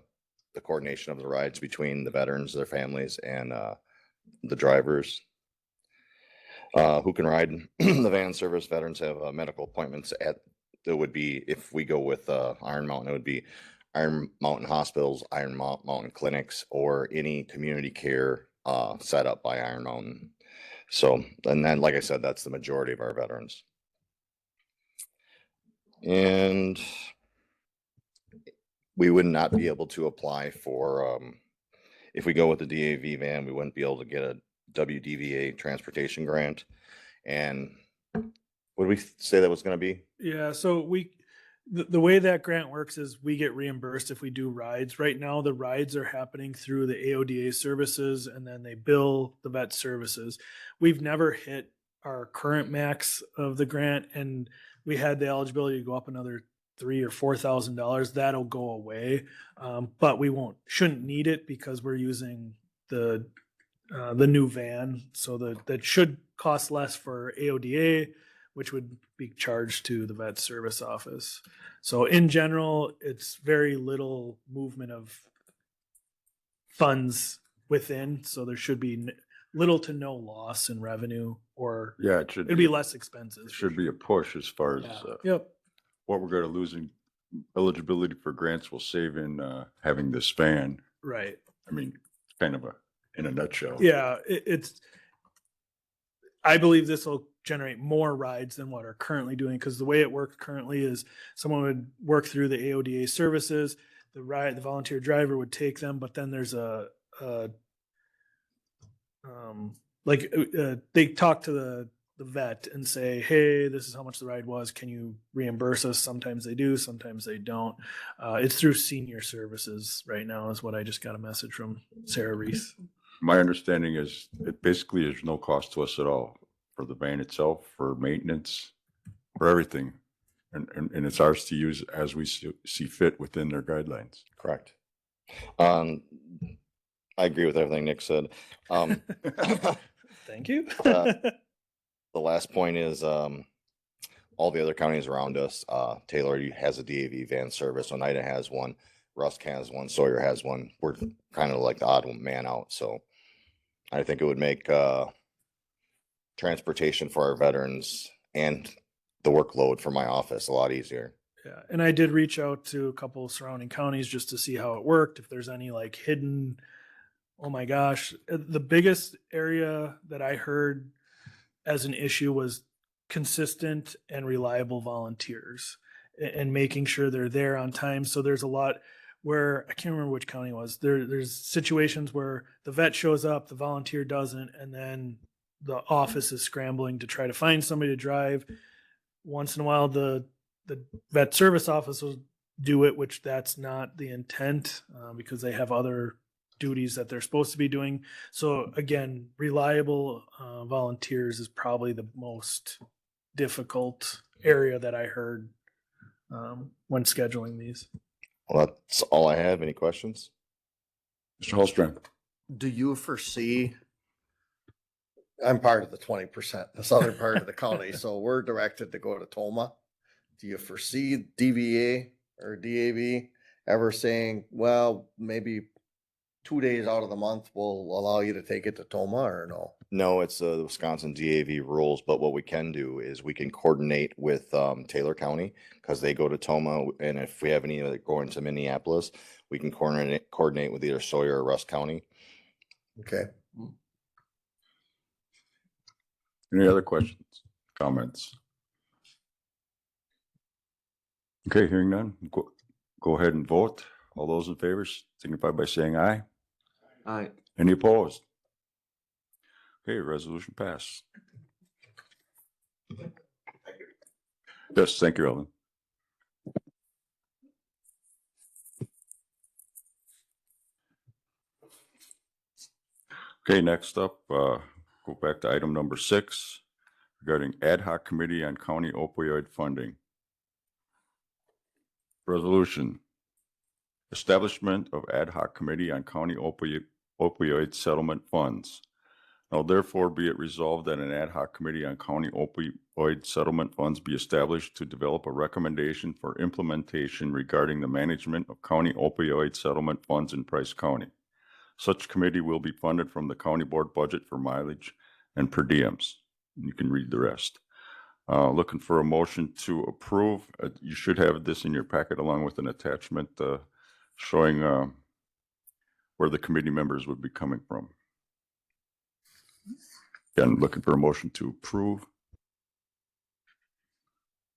coordination of the rides between the veterans, their families, and the drivers. Who can ride the van service? Veterans have medical appointments that would be, if we go with Iron Mountain, it would be Iron Mountain Hospitals, Iron Mountain Clinics, or any community care set up by Iron Mountain. So, and then, like I said, that's the majority of our veterans. And we would not be able to apply for, if we go with the DAV van, we wouldn't be able to get a WDVA transportation grant. And what did we say that was going to be? Yeah, so the way that grant works is we get reimbursed if we do rides. Right now, the rides are happening through the AODA services, and then they bill the vet services. We've never hit our current max of the grant, and we had the eligibility to go up another $3,000 or $4,000. That'll go away, but we shouldn't need it because we're using the new van, so that should cost less for AODA, which would be charged to the vet service office. So in general, it's very little movement of funds within, so there should be little to no loss in revenue, or Yeah, it should. it'd be less expensive. It should be a push as far as Yeah. Yep. what we're going to lose in eligibility for grants will save in having this van. Right. I mean, kind of in a nutshell. Yeah, I believe this will generate more rides than what are currently doing, because the way it works currently is someone would work through the AODA services, the volunteer driver would take them, but then there's they talk to the vet and say, hey, this is how much the ride was. Can you reimburse us? Sometimes they do, sometimes they don't. It's through senior services right now is what I just got a message from Sarah Reese. My understanding is it basically is no cost to us at all for the van itself, for maintenance, for everything. And it's ours to use as we see fit within their guidelines. Correct. I agree with everything Nick said. Thank you. The last point is all the other counties around us, Taylor has a DAV van service, Oneida has one, Rusk has one, Sawyer has one. We're kind of like the odd man out. So I think it would make transportation for our veterans and the workload for my office a lot easier. Yeah, and I did reach out to a couple of surrounding counties just to see how it worked, if there's any like hidden, oh my gosh. The biggest area that I heard as an issue was consistent and reliable volunteers and making sure they're there on time. So there's a lot where, I can't remember which county it was, there's situations where the vet shows up, the volunteer doesn't, and then the office is scrambling to try to find somebody to drive. Once in a while, the vet service office will do it, which that's not the intent, because they have other duties that they're supposed to be doing. So again, reliable volunteers is probably the most difficult area that I heard when scheduling these. Well, that's all I have. Any questions? Mr. Hallstrom. Do you foresee, I'm part of the 20%, the southern part of the county, so we're directed to go to Toma. Do you foresee DVA or DAV ever saying, well, maybe 2 days out of the month we'll allow you to take it to Toma, or no? No, it's the Wisconsin DAV rules, but what we can do is we can coordinate with Taylor County because they go to Toma, and if we have any that go into Minneapolis, we can coordinate with either Sawyer or Rusk County. Okay. Any other questions, comments? Okay, hearing none, go ahead and vote. All those in favor signify by saying aye. Aye. Any opposed? Okay, resolution passed. Yes, thank you, Ellen. Okay, next up, go back to item number 6 regarding ad hoc committee on county opioid funding. Resolution. Establishment of ad hoc committee on county opioid settlement funds. Now therefore be it resolved that an ad hoc committee on county opioid settlement funds be established to develop a recommendation for implementation regarding the management of county opioid settlement funds in Price County. Such committee will be funded from the county board budget for mileage and per diems. You can read the rest. Looking for a motion to approve. You should have this in your packet along with an attachment showing where the committee members would be coming from. Again, looking for a motion to approve.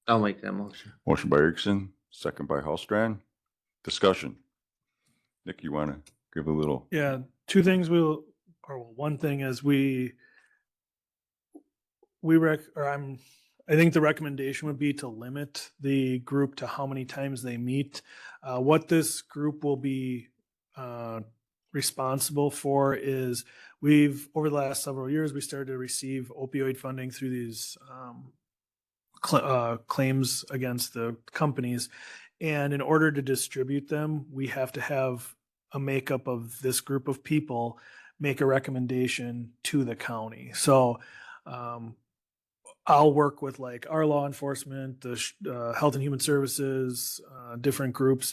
I'll make that motion. Motion by Erickson, second by Hallstrand. Discussion. Nick, you want to give a little? Yeah, two things one thing is I think the recommendation would be to limit the group to how many times they meet. What this group will be responsible for is over the last several years, we started to receive opioid funding through these claims against the companies. And in order to distribute them, we have to have a makeup of this group of people make a recommendation to the county. So I'll work with like our law enforcement, the Health and Human Services, different groups,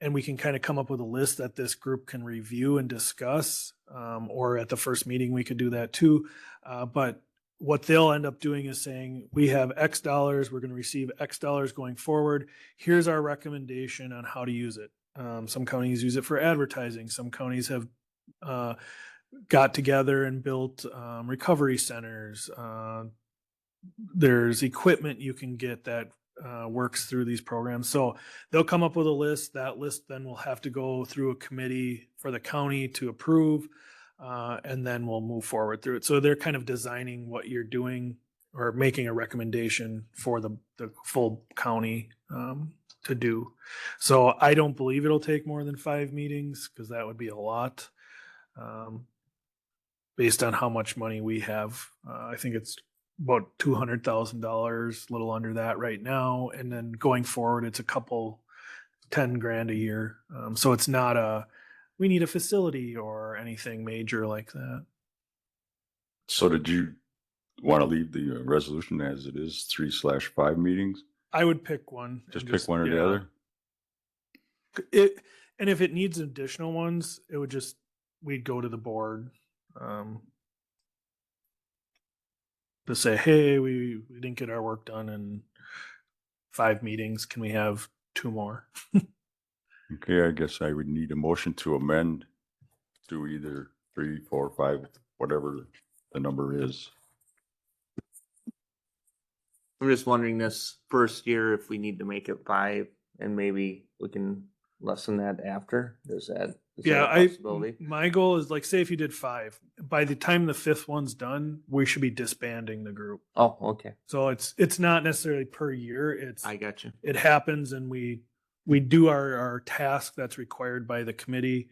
and we can kind of come up with a list that this group can review and discuss. Or at the first meeting, we could do that too. But what they'll end up doing is saying, we have X dollars, we're going to receive X dollars going forward. Here's our recommendation on how to use it. Some counties use it for advertising. Some counties have got together and built recovery centers. There's equipment you can get that works through these programs. So they'll come up with a list. That list then will have to go through a committee for the county to approve, and then we'll move forward through it. So they're kind of designing what you're doing or making a recommendation for the full county to do. So I don't believe it'll take more than 5 meetings because that would be a lot based on how much money we have. I think it's about $200,000, a little under that right now. And then going forward, it's a couple 10 grand a year. So it's not we need a facility or anything major like that. So did you want to leave the resolution as it is, 3/5 meetings? I would pick one. Just and pick one or the yeah. other? And if it needs additional ones, we'd go to the board to say, hey, we didn't get our work done in 5 meetings. Can we have 2 more? Okay, I guess I would need a motion to amend to either 3, 4, 5, whatever the number is. I'm just wondering this first year if we need to make it 5 and maybe we can lessen that after. Is that a possibility? My goal is like, say if you did 5, by the time the 5th one's done, we should be disbanding the group. Oh, okay. So it's not necessarily per year. I got you. It happens and we do our task that's required by the committee.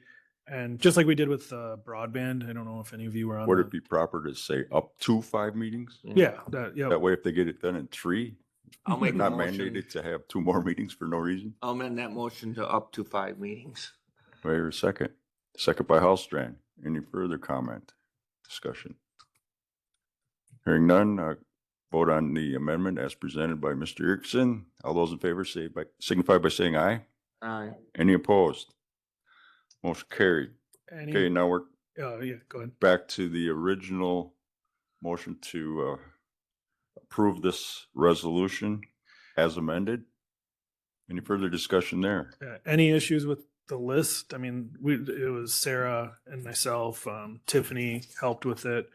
And just like we did with broadband, I don't know if any of you were on. Would it be proper to say up to 5 meetings? Yeah. That way, if they get it done in 3, I'll make a not motion. mandated to have 2 more meetings for no reason? I'll amend that motion to up to 5 meetings. Wait a second. Second by Hallstrand. Any further comment, discussion? Hearing none, vote on the amendment as presented by Mr. Erickson. All those in favor signify by saying aye. Aye. Any opposed? Motion carried. Any, Okay, now we're yeah, go ahead. back to the original motion to approve this resolution as amended. Any further discussion there? Any issues with the list? I mean, it was Sarah and myself, Tiffany helped with it,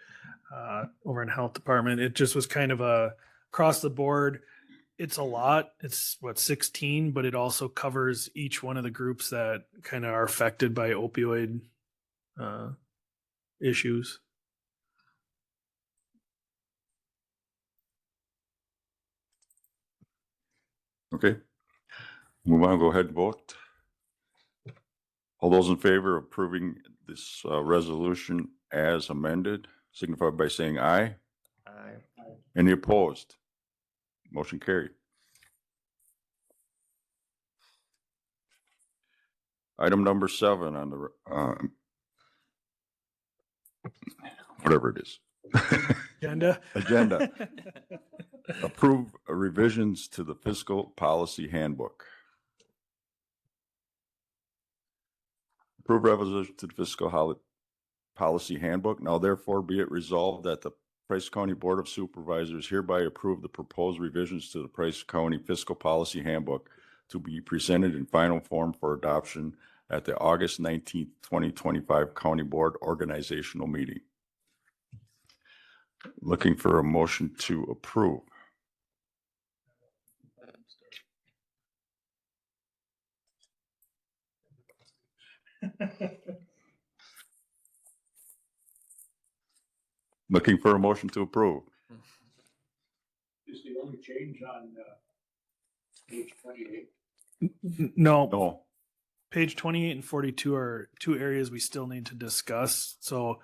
over in health department. It just was kind of a across the board. It's a lot. It's what, 16, but it also covers each one of the groups that kind of are affected by opioid, issues. Okay. Move on, go ahead and vote. All those in favor of approving this resolution as amended, signify by saying aye. Aye. Any opposed? Motion carried. Item number 7 on the, whatever it is. Agenda? Agenda. Approve revisions to the fiscal policy handbook. Approve revision to the fiscal policy handbook. Now therefore be it resolved that the Price County Board of Supervisors hereby approve the proposed revisions to the Price County Fiscal Policy Handbook to be presented in final form for adoption at the August 19th, 2025 County Board Organizational Meeting. Looking for a motion to approve. Looking for a motion to approve. Is the only change on page 28? No, No. page 28 and 42 are two areas we still need to discuss. So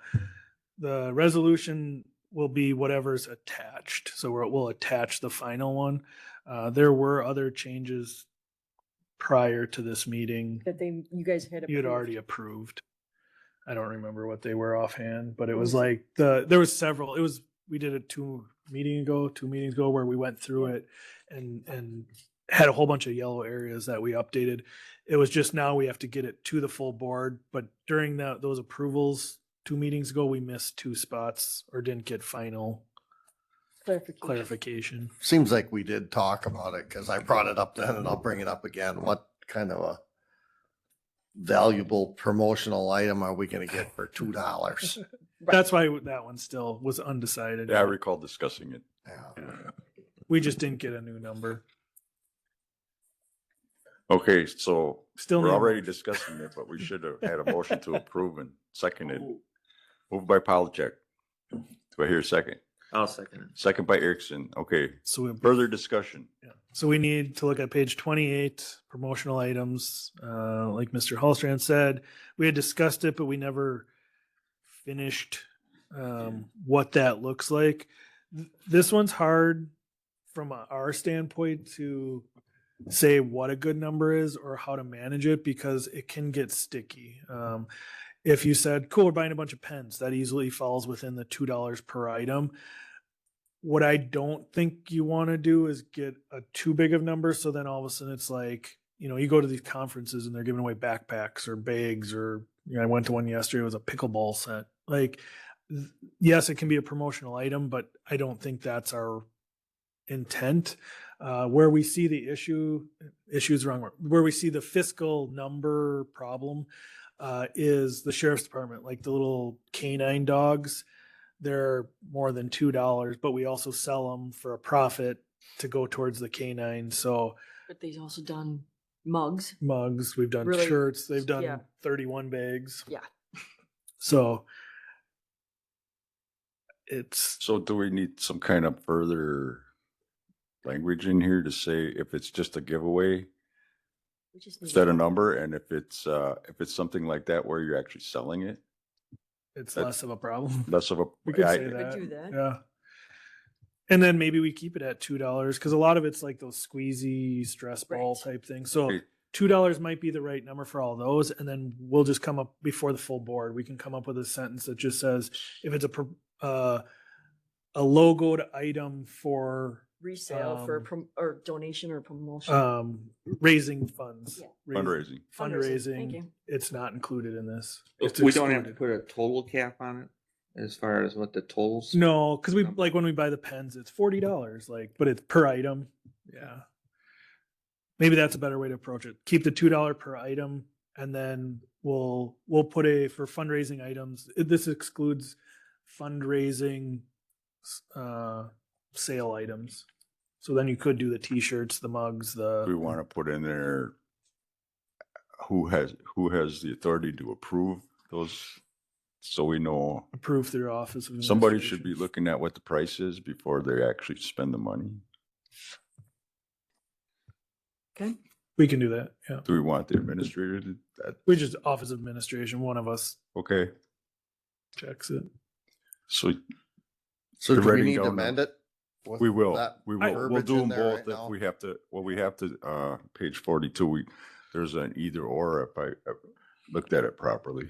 the resolution will be whatever's attached. So we'll attach the final one. There were other changes prior to this meeting That you guys had. you had approved. already approved. I don't remember what they were offhand, but it was like there was several. We did it two meetings ago where we went through it and had a whole bunch of yellow areas that we updated. It was just now we have to get it to the full board, but during those approvals 2 meetings ago, we missed 2 spots or didn't get final clarification. Seems like we did talk about it because I brought it up then and I'll bring it up again. What kind of a valuable promotional item are we gonna get for $2? That's why that one still was undecided. Yeah, I recall discussing it. Yeah. We just didn't get a new number. Okay, so Still we're need a already motion. discussing it, but we should have had a motion to approve and seconded. Moved by Polachek. Do I hear a second? I'll second it. Second by Erickson. Okay, So further discussion. yeah. So we need to look at page 28, promotional items. Like Mr. Hallstrand said, we had discussed it, but we never finished what that looks like. This one's hard from our standpoint to say what a good number is or how to manage it because it can get sticky. If you said, cool, we're buying a bunch of pens, that easily falls within the $2 per item. What I don't think you want to do is get a too big of number. So then all of a sudden it's like, you go to these conferences and they're giving away backpacks or bags or, I went to one yesterday, it was a pickleball set. Like, yes, it can be a promotional item, but I don't think that's our intent. Where we see the issues wrong, where we see the fiscal number problem is the sheriff's department, like the little canine dogs. They're more than $2, but we also sell them for a profit to go towards the canine. So But they've also done mugs. mugs, we've done Really? shirts, they've done Yeah. 31 bags. Yeah. So it's So do we need some kind of further language in here to say if it's just a giveaway, We just need set a number, and if it's something like that where you're actually selling it, it's That- less of a problem. less of a. We could I- say Could that. do that. Yeah. And then maybe we keep it at $2 because a lot of it's like those squeezy stress ball Right. type things. So Okay. $2 might be the right number for all those. And then we'll just come up before the full board. We can come up with a sentence that just says if it's a logoed item for resale for or donation or promotion. raising funds, Yeah. Fundraising. Thank fundraising, you. it's not included in this. We It's don't have to excluded. put a total cap on it? as far as what the tolls? No, because we, Um, like, when we buy the pens, it's $40, like, but it's per item. Yeah. Maybe that's a better way to approach it. Keep the $2 per item, and then we'll put for fundraising items. This excludes fundraising sale items. So then you could do the t-shirts, the mugs, We want to put in there who has the authority to approve those, so we know. approved through Office of Somebody should be Administration. looking at what the price is before they actually spend the money. Okay. We can do that. Yeah. Do we want the administrator to, that, We just Office of Administration, one of us okay, checks it. so So They're do we writing need to down amend it? with we will, that we'll verbiage do in them there both right if now? we have to, page 42, there's an either or if I looked at it properly.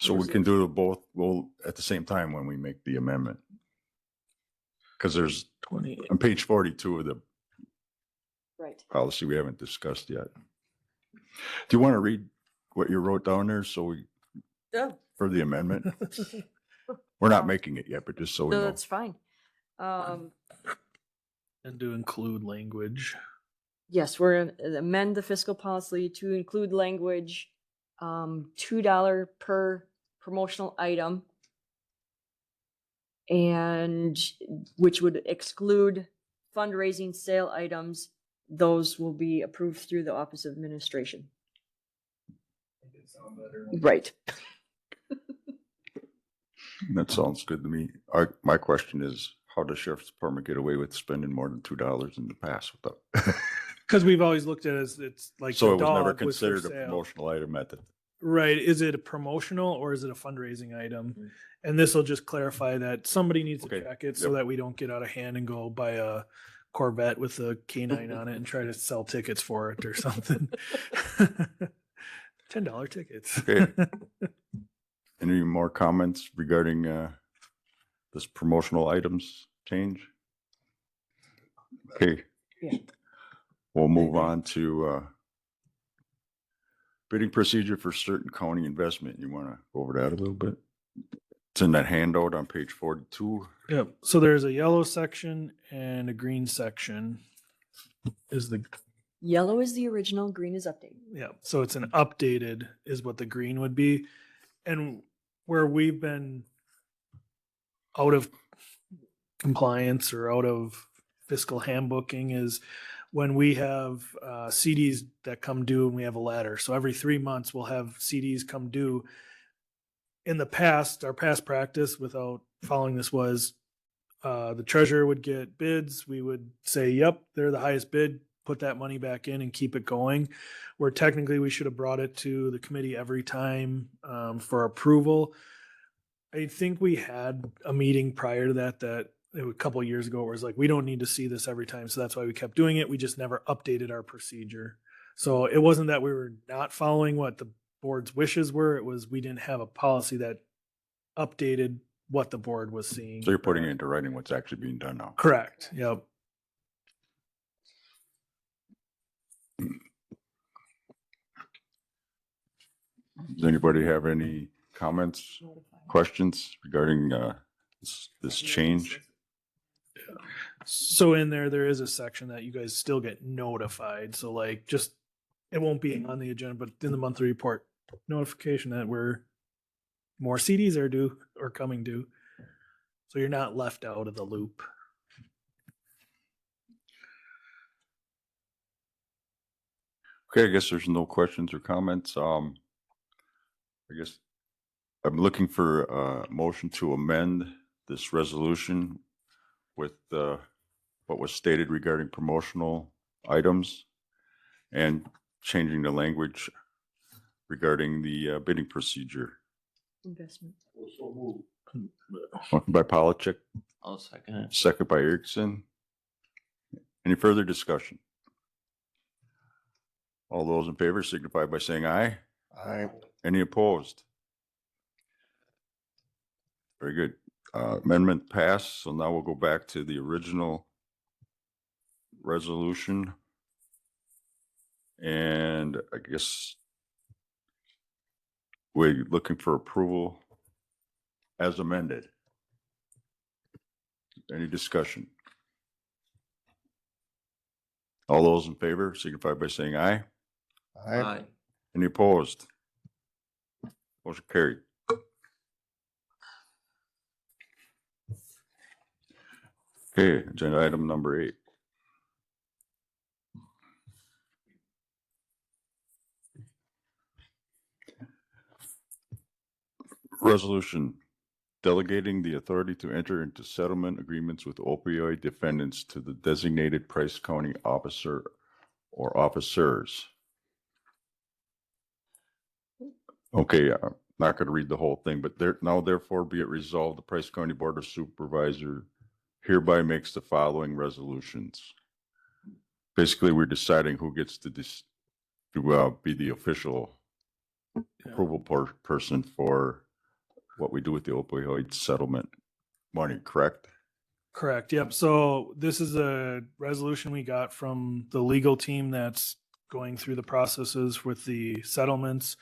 So we can do them both, well, at the same time when we make the amendment. Cause there's 20. on page 42 of the Right. policy we haven't discussed yet. Do you want to read what you wrote down there Yeah. for the amendment? We're not making it yet, but just so we No, know. that's fine. And to include language. Yes, we're gonna amend the fiscal policy to include language, $2 per promotional item. And which would exclude fundraising sale items. Those will be approved through the Office of Administration. Right. That sounds good to me. My question is, how does sheriff's department get away with spending more than $2 in the past without? Because we've always looked at it as it's like So the it was never dog was for considered a sale. promotional item at the, Right. Is it a promotional or is it a fundraising item? And this will just clarify that somebody needs to Okay, check it so yep. that we don't get out of hand and go buy a Corvette with a canine on it and try to sell tickets for it or something. $10 tickets. Okay. Any more comments regarding this promotional items change? Okay. Yeah. We'll move on to bidding procedure for certain county investment. You want to go over that a little bit? It's in that handout on page 42. Yep. So there's a yellow section and a green section. Yellow is the original, green is updated. Yeah, so it's an updated is what the green would be. And where we've been out of compliance or out of fiscal handbooking is when we have CDs that come due and we have a ladder. So every 3 months we'll have CDs come due. In the past, our past practice without following this was the treasurer would get bids. We would say, yep, they're the highest bid, put that money back in and keep it going. Where technically we should have brought it to the committee every time for approval. I think we had a meeting prior to that a couple of years ago where it was like, we don't need to see this every time. So that's why we kept doing it. We just never updated our procedure. So it wasn't that we were not following what the board's wishes were. It was, we didn't have a policy that updated what the board was seeing. So you're putting it into writing what's actually being done now. Correct. Yep. Does anybody have any comments, questions regarding this change? So in there is a section that you guys still get notified. So like just, it won't be on the agenda, but in the monthly report, notification that more CDs are due or coming due. So you're not left out of the loop. Okay, I guess there's no questions or comments. I guess I'm looking for a motion to amend this resolution with what was stated regarding promotional items and changing the language regarding the bidding procedure. Investment. Motion by Polachek, I'll second it. second by Erickson. Any further discussion? All those in favor signify by saying aye. Any opposed? Very good. Amendment passed. So now we'll go back to the original resolution. And I guess we're looking for approval. as amended. Any discussion? All those in favor signify by saying aye. Aye. Any opposed? Motion carried. Okay, agenda item number 8. Resolution delegating the authority to enter into settlement agreements with opioid defendants to the designated Price County officer or officers. Okay, I'm not going to read the whole thing, but now therefore be it resolved, the Price County Board of Supervisors hereby makes the following resolutions. Basically, we're deciding who gets to be the official approval person for what we do with the opioid settlement money, correct? Correct. Yep. So this is a resolution we got from the legal team that's going through the processes with the settlements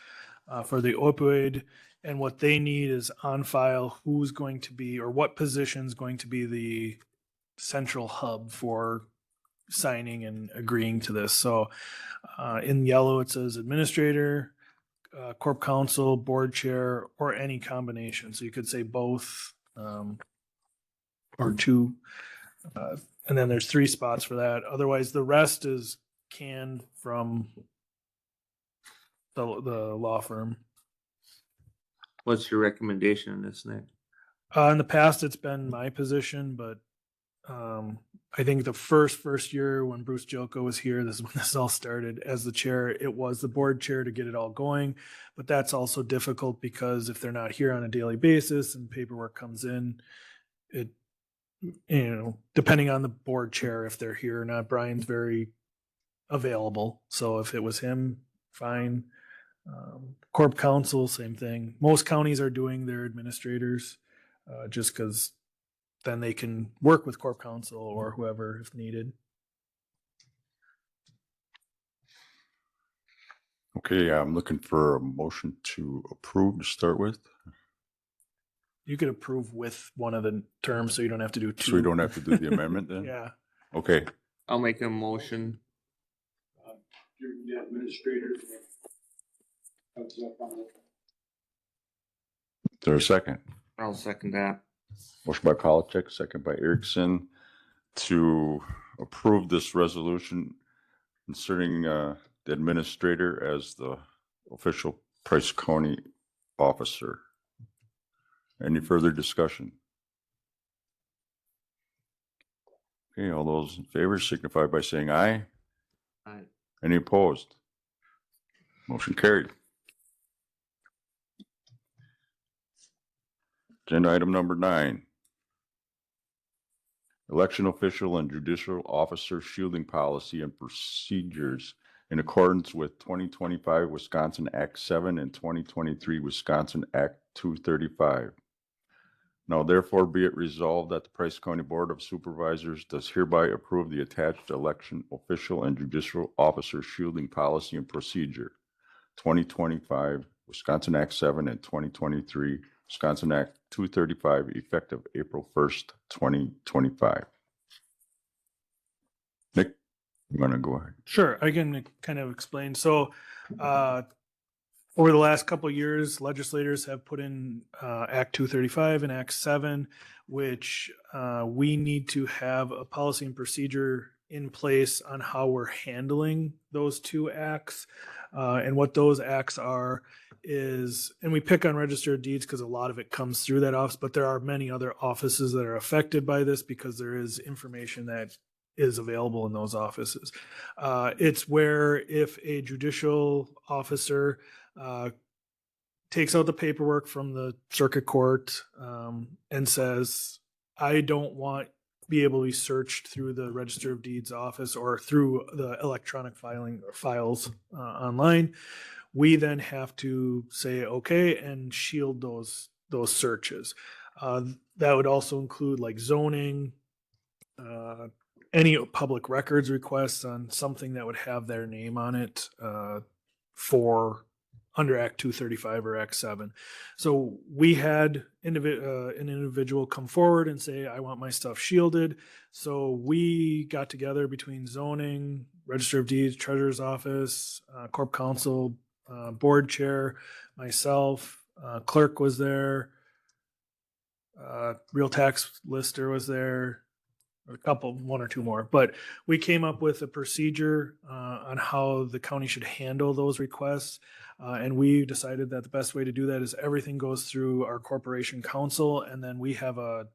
for the opioid. And what they need is on file who's going to be, or what position is going to be the central hub for signing and agreeing to this. So in yellow, it says administrator, corp counsel, board chair, or any combination. So you could say both or two. And then there's 3 spots for that. Otherwise, the rest is canned from the law firm. What's your recommendation on this, Nick? In the past, it's been my position, but I think the first year when Bruce Jilko was here, this is when this all started as the chair. It was the board chair to get it all going, but that's also difficult because if they're not here on a daily basis and paperwork comes in, it, depending on the board chair, if they're here or not. Brian's very available, so if it was him, fine. Corp counsel, same thing. Most counties are doing their administrators just because then they can work with corp counsel or whoever if needed. Okay, I'm looking for a motion to approve to start with, You could approve with one of the terms so you don't have to do 2. so we don't have to do the amendment then? Yeah. Okay, I'll make a motion. is there a second? I'll second that. Motion by Kolacek, second by Erickson to approve this resolution inserting the administrator as the official Price County officer. Any further discussion? Okay, all those in favor signify by saying aye. Aye. Any opposed? Motion carried. Agenda item number 9. Election official and judicial officer shielding policy and procedures in accordance with 2025 Wisconsin Act 7 and 2023 Wisconsin Act 235. Now therefore be it resolved that the Price County Board of Supervisors does hereby approve the attached election official and judicial officer shielding policy and procedure, 2025 Wisconsin Act 7 and 2023 Wisconsin Act 235, effective April 1st, 2025. Nick, you want to go ahead? Sure, I can kind of explain. So, over the last couple of years, legislators have put in Act 235 and Act 7, which we need to have a policy and procedure in place on how we're handling those 2 acts. And what those acts are is, and we pick on Register of Deeds because a lot of it comes through that office, but there are many other offices that are affected by this because there is information that is available in those offices. It's where if a judicial officer takes out the paperwork from the circuit court and says, I don't want be able to be searched through the Register of Deeds office or through the electronic files online, we then have to say okay and shield those searches. That would also include like zoning, any public records requests on something that would have their name on it for under Act 235 or Act 7. So we had an individual come forward and say, I want my stuff shielded. So we got together between zoning, Register of Deeds, Treasurer's Office, Corp Council, board chair, myself, clerk was there, real tax lister was there, a couple, one or two more, but we came up with a procedure on how the county should handle those requests. And we decided that the best way to do that is everything goes through our corporation council, and then we have a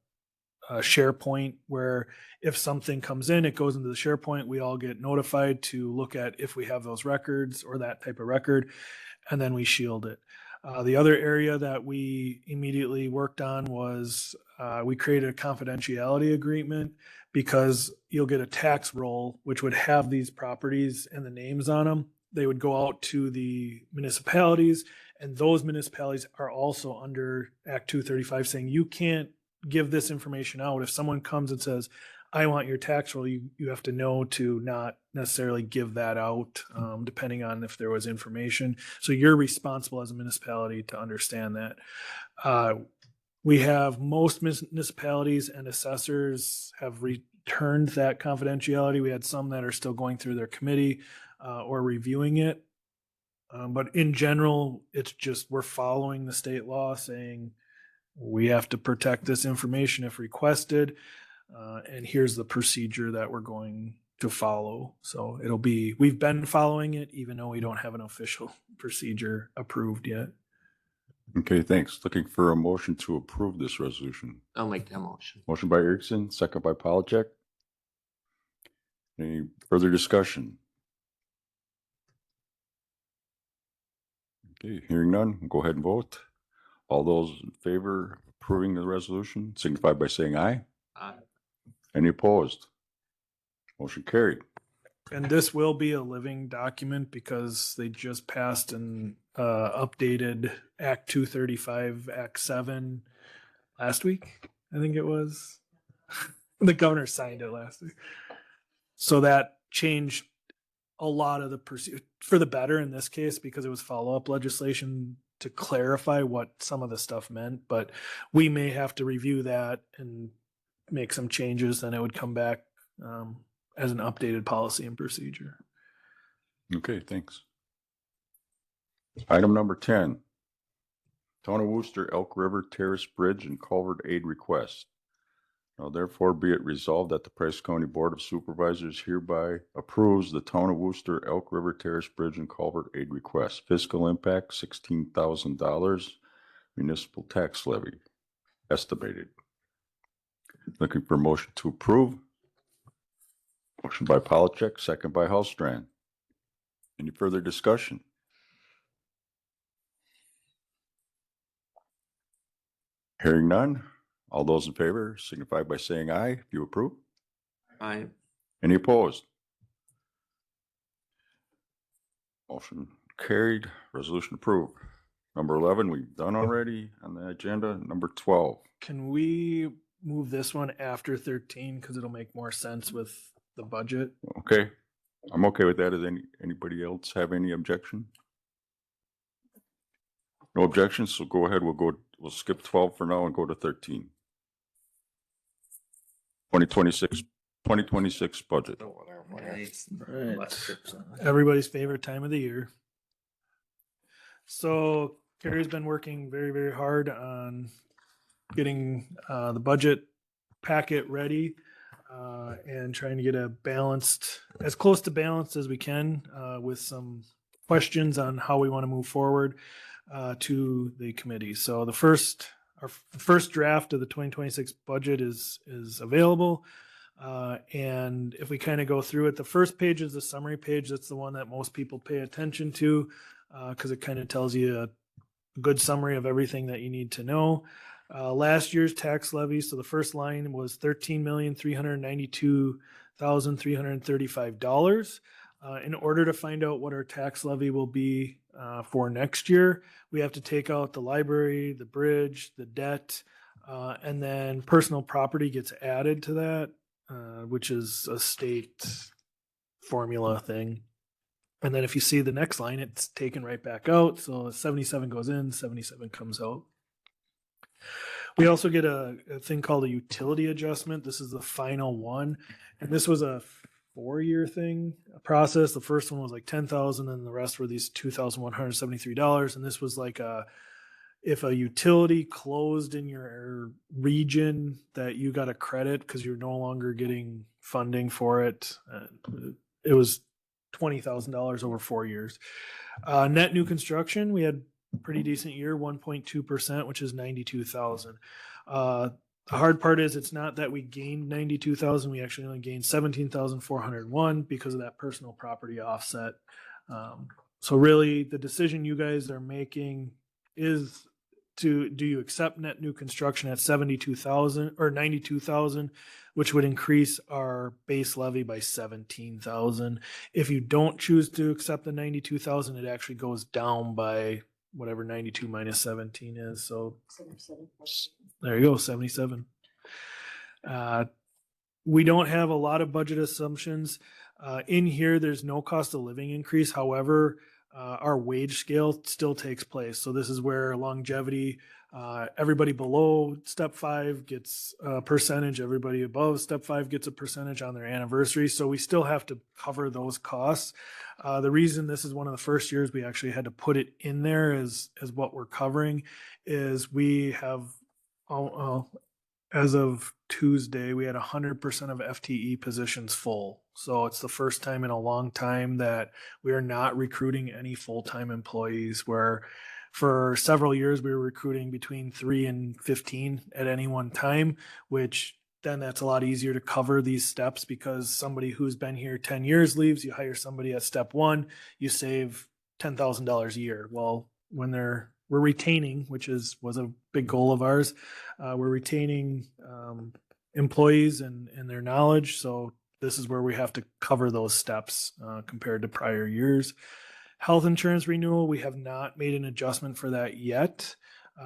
SharePoint where if something comes in, it goes into the SharePoint. We all get notified to look at if we have those records or that type of record, and then we shield it. The other area that we immediately worked on was we created a confidentiality agreement, because you'll get a tax roll which would have these properties and the names on them. They would go out to the municipalities, and those municipalities are also under Act 235 saying you can't give this information out. If someone comes and says, I want your tax roll, you have to know to not necessarily give that out, depending on if there was information. So you're responsible as a municipality to understand that. We have most municipalities and assessors have returned that confidentiality. We had some that are still going through their committee or reviewing it. But in general, it's just we're following the state law saying we have to protect this information if requested. And here's the procedure that we're going to follow. So we've been following it, even though we don't have an official procedure approved yet. Okay, thanks. Looking for a motion to approve this resolution. I'll make that motion. Motion by Erickson, second by Polachek. Any further discussion? Okay, hearing none, we'll go ahead and vote. All those in favor of approving the resolution signify by saying aye. Aye. Any opposed? Motion carried. And this will be a living document because they just passed an updated Act 235, Act 7 last week, I think it was. The governor signed it last week. So that changed a lot of the for the better in this case, because it was follow-up legislation to clarify what some of the stuff meant. But we may have to review that and make some changes, then it would come back as an updated policy and procedure. Okay, thanks. Item number 10. Town of Wooster Elk River Terrace Bridge and Culvert Aid Request. Now therefore be it resolved that the Price County Board of Supervisors hereby approves the Town of Wooster Elk River Terrace Bridge and Culvert Aid Request. Fiscal impact $16,000. Municipal tax levy estimated. Looking for a motion to approve. Motion by Polachek, second by Hallstrand. Any further discussion? Hearing none. All those in favor signify by saying aye if you approve. Aye. Any opposed? Motion carried. Resolution approved. Number 11, we've done already on the agenda. Number 12. Can we move this one after 13 because it'll make more sense with the budget? Okay. I'm okay with that. Does anybody else have any objection? No objections, so go ahead. We'll skip 12 for now and go to 13. 2026 budget. Everybody's favorite time of the year. So Carrie's been working very, very hard on getting the budget packet ready and trying to get a balanced, as close to balanced as we can, with some questions on how we want to move forward to the committee. So our first draft of the 2026 budget is available. And if we kind of go through it, the first page is the summary page. That's the one that most people pay attention to because it kind of tells you a good summary of everything that you need to know. Last year's tax levy. So the first line was $13,392,335. In order to find out what our tax levy will be for next year, we have to take out the library, the bridge, the debt, and then personal property gets added to that, which is a state formula thing. And then if you see the next line, it's taken right back out. So 77 goes in, 77 comes out. We also get a thing called a utility adjustment. This is the final one. And this was a 4-year thing, a process. The first one was like 10,000 and the rest were these $2,173. And this was like if a utility closed in your region that you got a credit because you're no longer getting funding for it. It was $20,000 over 4 years. Net new construction, we had a pretty decent year, 1.2%, which is 92,000. The hard part is it's not that we gained 92,000. We actually only gained 17,401 because of that personal property offset. So really the decision you guys are making is do you accept net new construction at 72,000 or 92,000, which would increase our base levy by 17,000. If you don't choose to accept the 92,000, it actually goes down by whatever 92 minus 17 is. So there you go, 77. We don't have a lot of budget assumptions. In here, there's no cost of living increase. However, our wage scale still takes place. So this is where longevity, everybody below step 5 gets a percentage, everybody above step 5 gets a percentage on their anniversary. So we still have to cover those costs. The reason this is one of the first years we actually had to put it in there as what we're covering is we have, as of Tuesday, we had 100% of FTE positions full. So it's the first time in a long time that we are not recruiting any full-time employees, where for several years we were recruiting between 3 and 15 at any one time, which then that's a lot easier to cover these steps because somebody who's been here 10 years leaves, you hire somebody at step 1, you save $10,000 a year. Well, when we're retaining, which was a big goal of ours. We're retaining employees and their knowledge. So this is where we have to cover those steps compared to prior years. Health insurance renewal, we have not made an adjustment for that yet.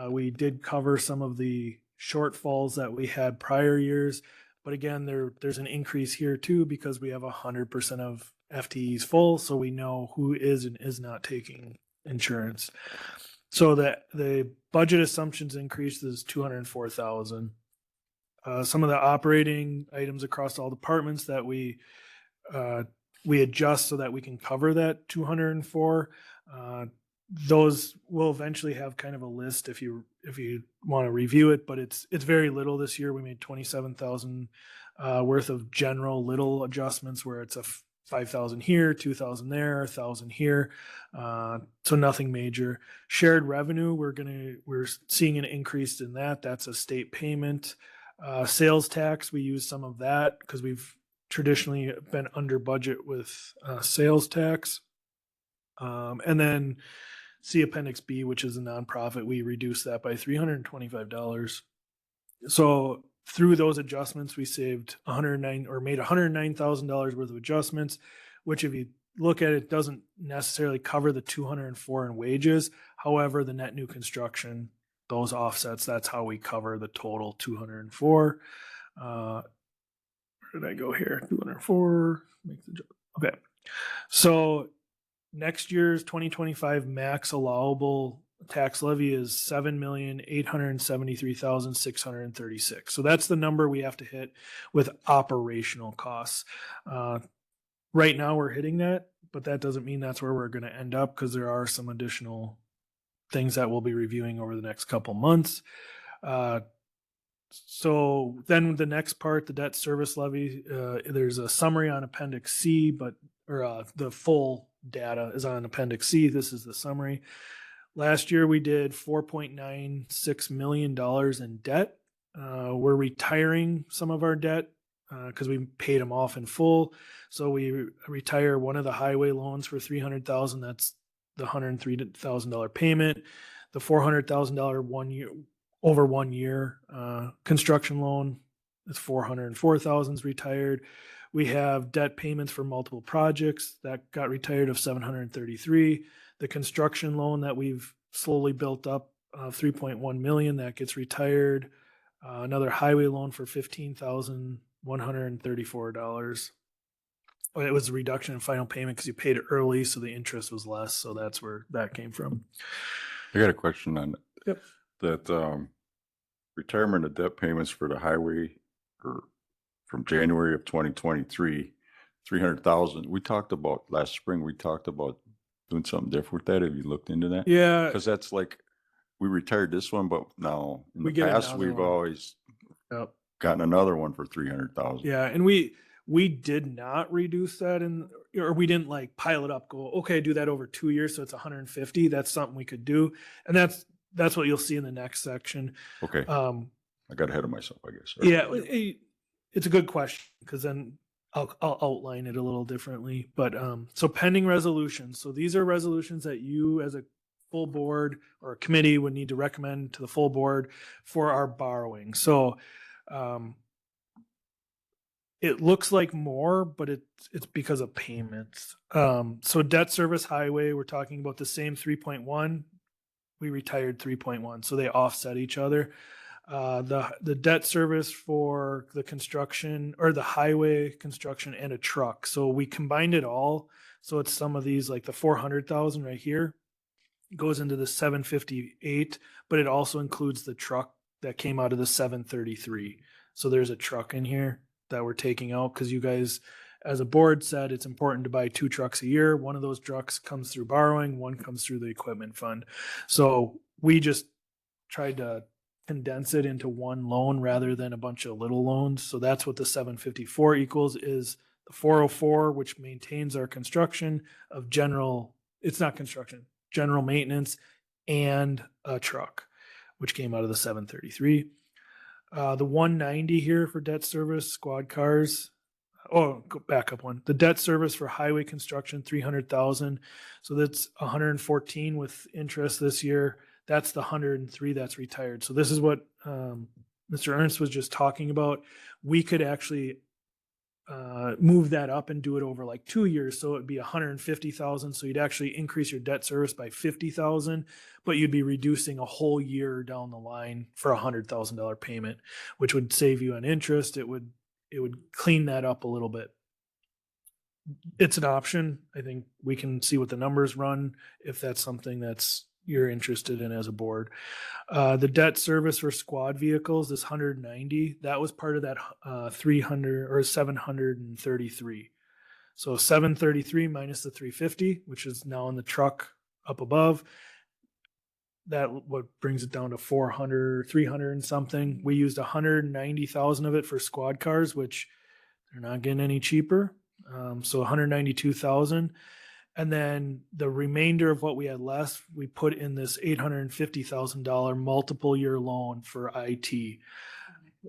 We did cover some of the shortfalls that we had prior years. But again, there's an increase here too because we have 100% of FTEs full. So we know who is and is not taking insurance. So that the budget assumptions increase is 204,000. Some of the operating items across all departments that we adjust so that we can cover that 204. Those will eventually have kind of a list if you want to review it, but it's very little this year. We made 27,000 worth of general little adjustments where it's a 5,000 here, 2,000 there, 1,000 here. So nothing major. Shared revenue, we're seeing an increase in that. That's a state payment. Sales tax, we use some of that because we've traditionally been under budget with sales tax. And then see Appendix B, which is a nonprofit, we reduced that by $325. So through those adjustments, we saved made $109,000 worth of adjustments, which if you look at it, doesn't necessarily cover the 204 in wages. However, the net new construction, those offsets, that's how we cover the total 204. Where did I go here? 204. Okay. So next year's 2025 max allowable tax levy is $7,873,636. So that's the number we have to hit with operational costs. Right now we're hitting that, but that doesn't mean that's where we're going to end up because there are some additional things that we'll be reviewing over the next couple months. So then the next part, the debt service levy, there's a summary on Appendix C, the full data is on Appendix C. This is the summary. Last year, we did $4.96 million in debt. We're retiring some of our debt because we paid them off in full. So we retire one of the highway loans for $300,000. That's the $103,000 payment. The $400,000 over 1 year construction loan is $404,000 is retired. We have debt payments for multiple projects that got retired of $733,000. The construction loan that we've slowly built up, $3.1 million, that gets retired. Another highway loan for $15,134. it was a reduction in final payment because you paid it early, so the interest was less. So that's where that came from. I got a question on Yep. that, retirement of debt payments for the highway or from January of 2023, 300,000. We talked about last spring, we talked about doing something different with that. Have you looked into that? Yeah. Because that's like, we retired this one, but now in We the get past, another we've one. always Yep. gotten another one for 300,000. Yeah, and we did not reduce that or we didn't like pile it up, go, okay, do that over 2 years, so it's 150. That's something we could do. And that's what you'll see in the next section. Okay, I got ahead of myself, I guess. Yeah, it's a good question because then I'll outline it a little differently. But so pending resolutions. So these are resolutions that you as a full board or a committee would need to recommend to the full board for our borrowing. So it looks like more, but it's because of payments. So debt service highway, we're talking about the same 3.1. We retired 3.1, so they offset each other. The debt service for the construction or the highway construction and a truck. So we combined it all. So it's some of these like the 400,000 right here goes into the 758, but it also includes the truck that came out of the 733. So there's a truck in here that we're taking out because you guys as a board said it's important to buy 2 trucks a year. One of those trucks comes through borrowing, one comes through the equipment fund. So we just tried to condense it into one loan rather than a bunch of little loans. So that's what the 754 equals is the 404, which maintains our construction of general, it's not construction, general maintenance and a truck, which came out of the 733. The 190 here for debt service, squad cars. Oh, go back up one. The debt service for highway construction, 300,000. So that's 114 with interest this year. That's the 103 that's retired. So this is what Mr. Ernst was just talking about. We could actually move that up and do it over like 2 years. So it'd be 150,000. So you'd actually increase your debt service by 50,000, but you'd be reducing a whole year down the line for $100,000 payment, which would save you on interest. It would clean that up a little bit. It's an option. I think we can see what the numbers run if that's something that's you're interested in as a board. The debt service for squad vehicles, this 190, that was part of that 300 or 733. So 733 minus the 350, which is now in the truck up above. That what brings it down to 400, 300 and something. We used 190,000 of it for squad cars, which they're not getting any cheaper. So 192,000. And then the remainder of what we had left, we put in this $850,000 multiple year loan for IT.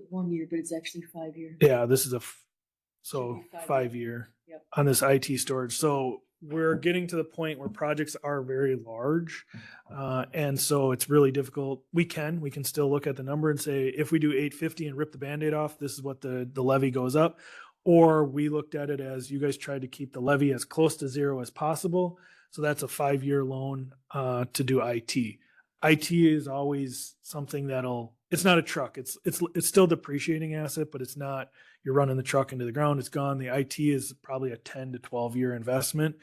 1 year, but it's actually 5 years. Yeah, this is Should be 5 year Yep. on this IT storage. So we're getting to the point where projects are very large. And so it's really difficult. We can still look at the number and say, if we do 850 and rip the Band-Aid off, this is what the levy goes up. Or we looked at it as you guys tried to keep the levy as close to zero as possible. So that's a 5-year loan to do IT. IT is always something it's not a truck. It's still depreciating asset, but it's not, you're running the truck into the ground, it's gone. The IT is probably a 10 to 12 year investment.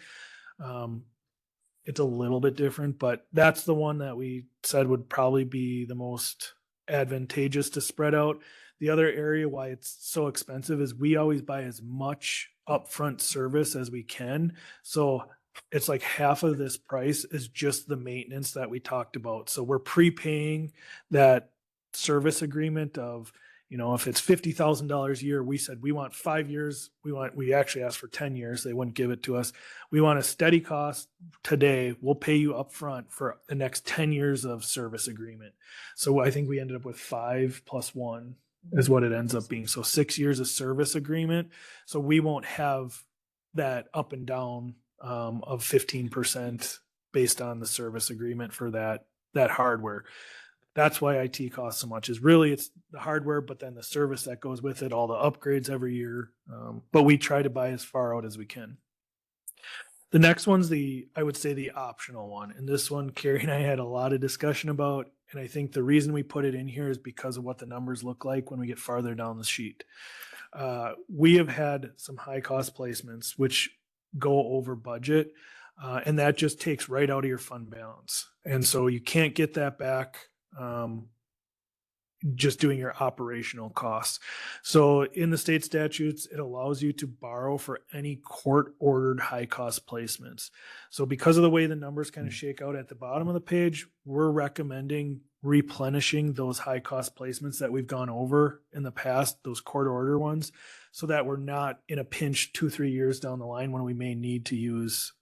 It's a little bit different, but that's the one that we said would probably be the most advantageous to spread out. The other area why it's so expensive is we always buy as much upfront service as we can. So it's like half of this price is just the maintenance that we talked about. So we're prepaying that service agreement of, if it's $50,000 a year, we said we want 5 years. We actually asked for 10 years. They wouldn't give it to us. We want a steady cost today. We'll pay you upfront for the next 10 years of service agreement. So I think we ended up with 5 plus 1 is what it ends up being. So 6 years of service agreement. So we won't have that up and down of 15% based on the service agreement for that hardware. That's why IT costs so much, is really it's the hardware, but then the service that goes with it, all the upgrades every year. But we try to buy as far out as we can. The next one's I would say the optional one. And this one, Carrie and I had a lot of discussion about, and I think the reason we put it in here is because of what the numbers look like when we get farther down the sheet. We have had some high cost placements which go over budget, and that just takes right out of your fund balance. And so you can't get that back just doing your operational costs. So in the state statutes, it allows you to borrow for any court ordered high cost placements. So because of the way the numbers kind of shake out at the bottom of the page, we're recommending replenishing those high cost placements that we've gone over in the past, those court order ones, so that we're not in a pinch 2-3 years down the line when we may need to use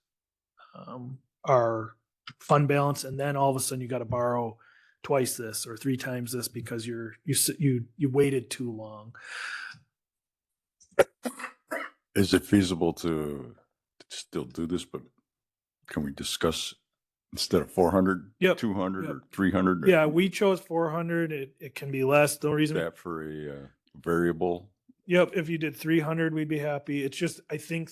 our fund balance. And then all of a sudden you got to borrow twice this or 3 times this because you waited too long. Is it feasible to still do this, but can we discuss instead of 400, Yep. 200 Yep. or 300? Yeah, we chose 400. It can be less. The reason, That for a variable? yep, if you did 300, we'd be happy. It's just, I think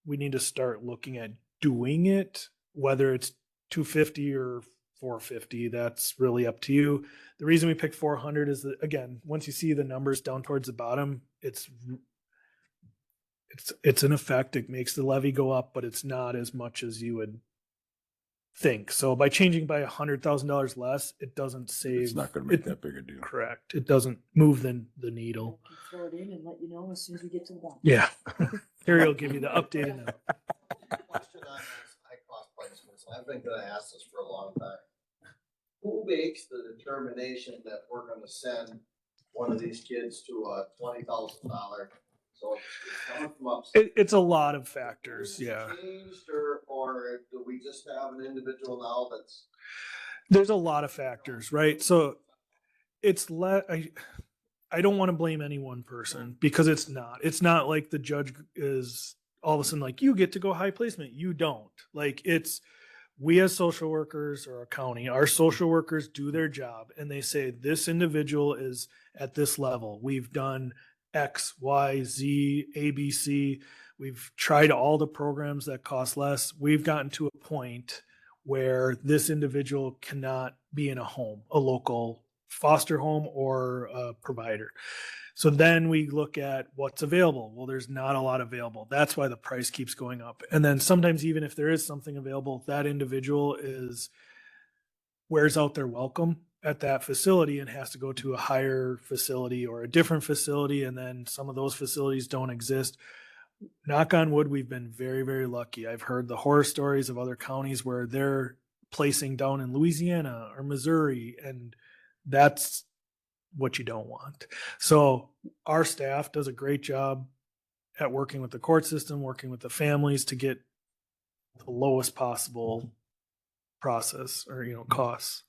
we need to start looking at doing it, whether it's 250 or 450, that's really up to you. The reason we picked 400 is that, again, once you see the numbers down towards the bottom, it's an effect. It makes the levy go up, but it's not as much as you would think. So by changing by $100,000 less, it doesn't save. It's not going to make that big a deal. Correct. It doesn't move the needle. Throw it in and let you know as soon as we get to the bottom. Yeah. Harry will give you the update. Question on those high cost placements. I've been gonna ask this for a long time. Who makes the determination that we're gonna send one of these kids to a $20,000? So it's coming from upstate. It's a lot of factors. Yeah. Changed or do we just have an individual now that's? There's a lot of factors, right? So it's I don't want to blame any one person because it's not like the judge is all of a sudden like, you get to go high placement. You don't. Like, we as social workers or a county, our social workers do their job and they say, this individual is at this level. We've done X, Y, Z, ABC. We've tried all the programs that cost less. We've gotten to a point where this individual cannot be in a home, a local foster home or a provider. So then we look at what's available. Well, there's not a lot available. That's why the price keeps going up. And then sometimes even if there is something available, that individual wears out their welcome at that facility and has to go to a higher facility or a different facility. And then some of those facilities don't exist. Knock on wood, we've been very, very lucky. I've heard the horror stories of other counties where they're placing down in Louisiana or Missouri, and that's what you don't want. So our staff does a great job at working with the court system, working with the families to get the lowest possible process or, costs.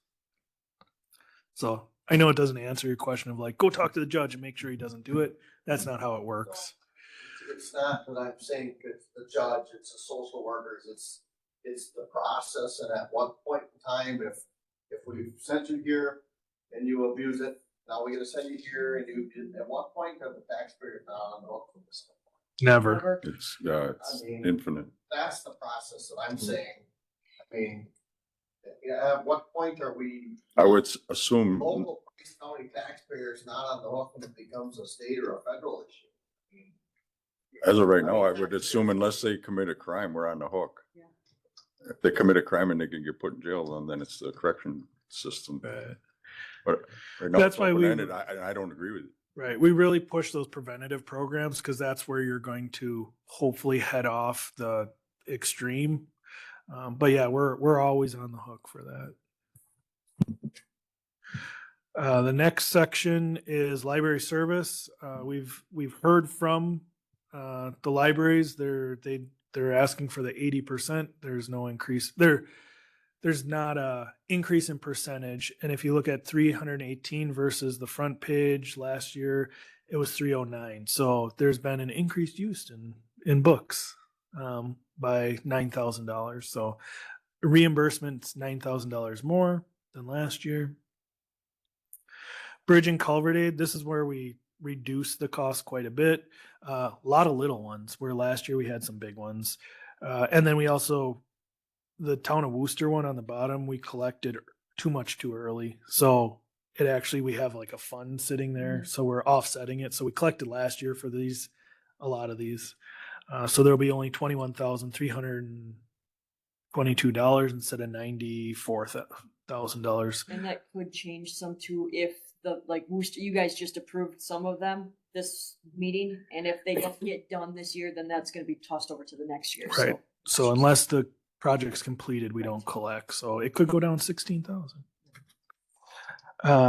So I know it doesn't answer your question of like, go talk to the judge and make sure he doesn't do it. That's not how it works. It's not that I'm saying it's the judge, it's the social workers, it's the process. And at what point in time, if we sent you here and you abuse it, now we're gonna send you here and at what point are the taxpayers not on the hook for this? Never. It's I mean, infinite. That's the process that I'm saying. I mean, at what point are we I would assume, local Price County taxpayers not on the hook when it becomes a state or a federal issue? I mean, as of right now, I would assume unless they commit a crime, we're on the hook. Yeah. If they commit a crime and they can get put in jail, then it's the correction system. But right now, That's it's why open-ended. I don't agree with you. Right. We really push those preventative programs because that's where you're going to hopefully head off the extreme. But yeah, we're always on the hook for that. The next section is library service. We've heard from the libraries. They're asking for the 80%. There's no increase. There's not a increase in percentage. And if you look at 318 versus the front page last year, it was 309. So there's been an increased use in books by $9,000. So reimbursements $9,000 more than last year. Bridge and culvert aid. This is where we reduce the cost quite a bit. A lot of little ones where last year we had some big ones. And then we also, the town of Worcester one on the bottom, we collected too much too early. So it actually, we have like a fund sitting there, so we're offsetting it. So we collected last year for these, a lot of these. So there'll be only $21,322 instead of $94,000. And that could change some too if the, like, Worcester, you guys just approved some of them this meeting, and if they don't get done this year, then that's gonna be tossed over to the next year, Right. so. So unless the project's completed, we don't collect. So it could go down 16,000.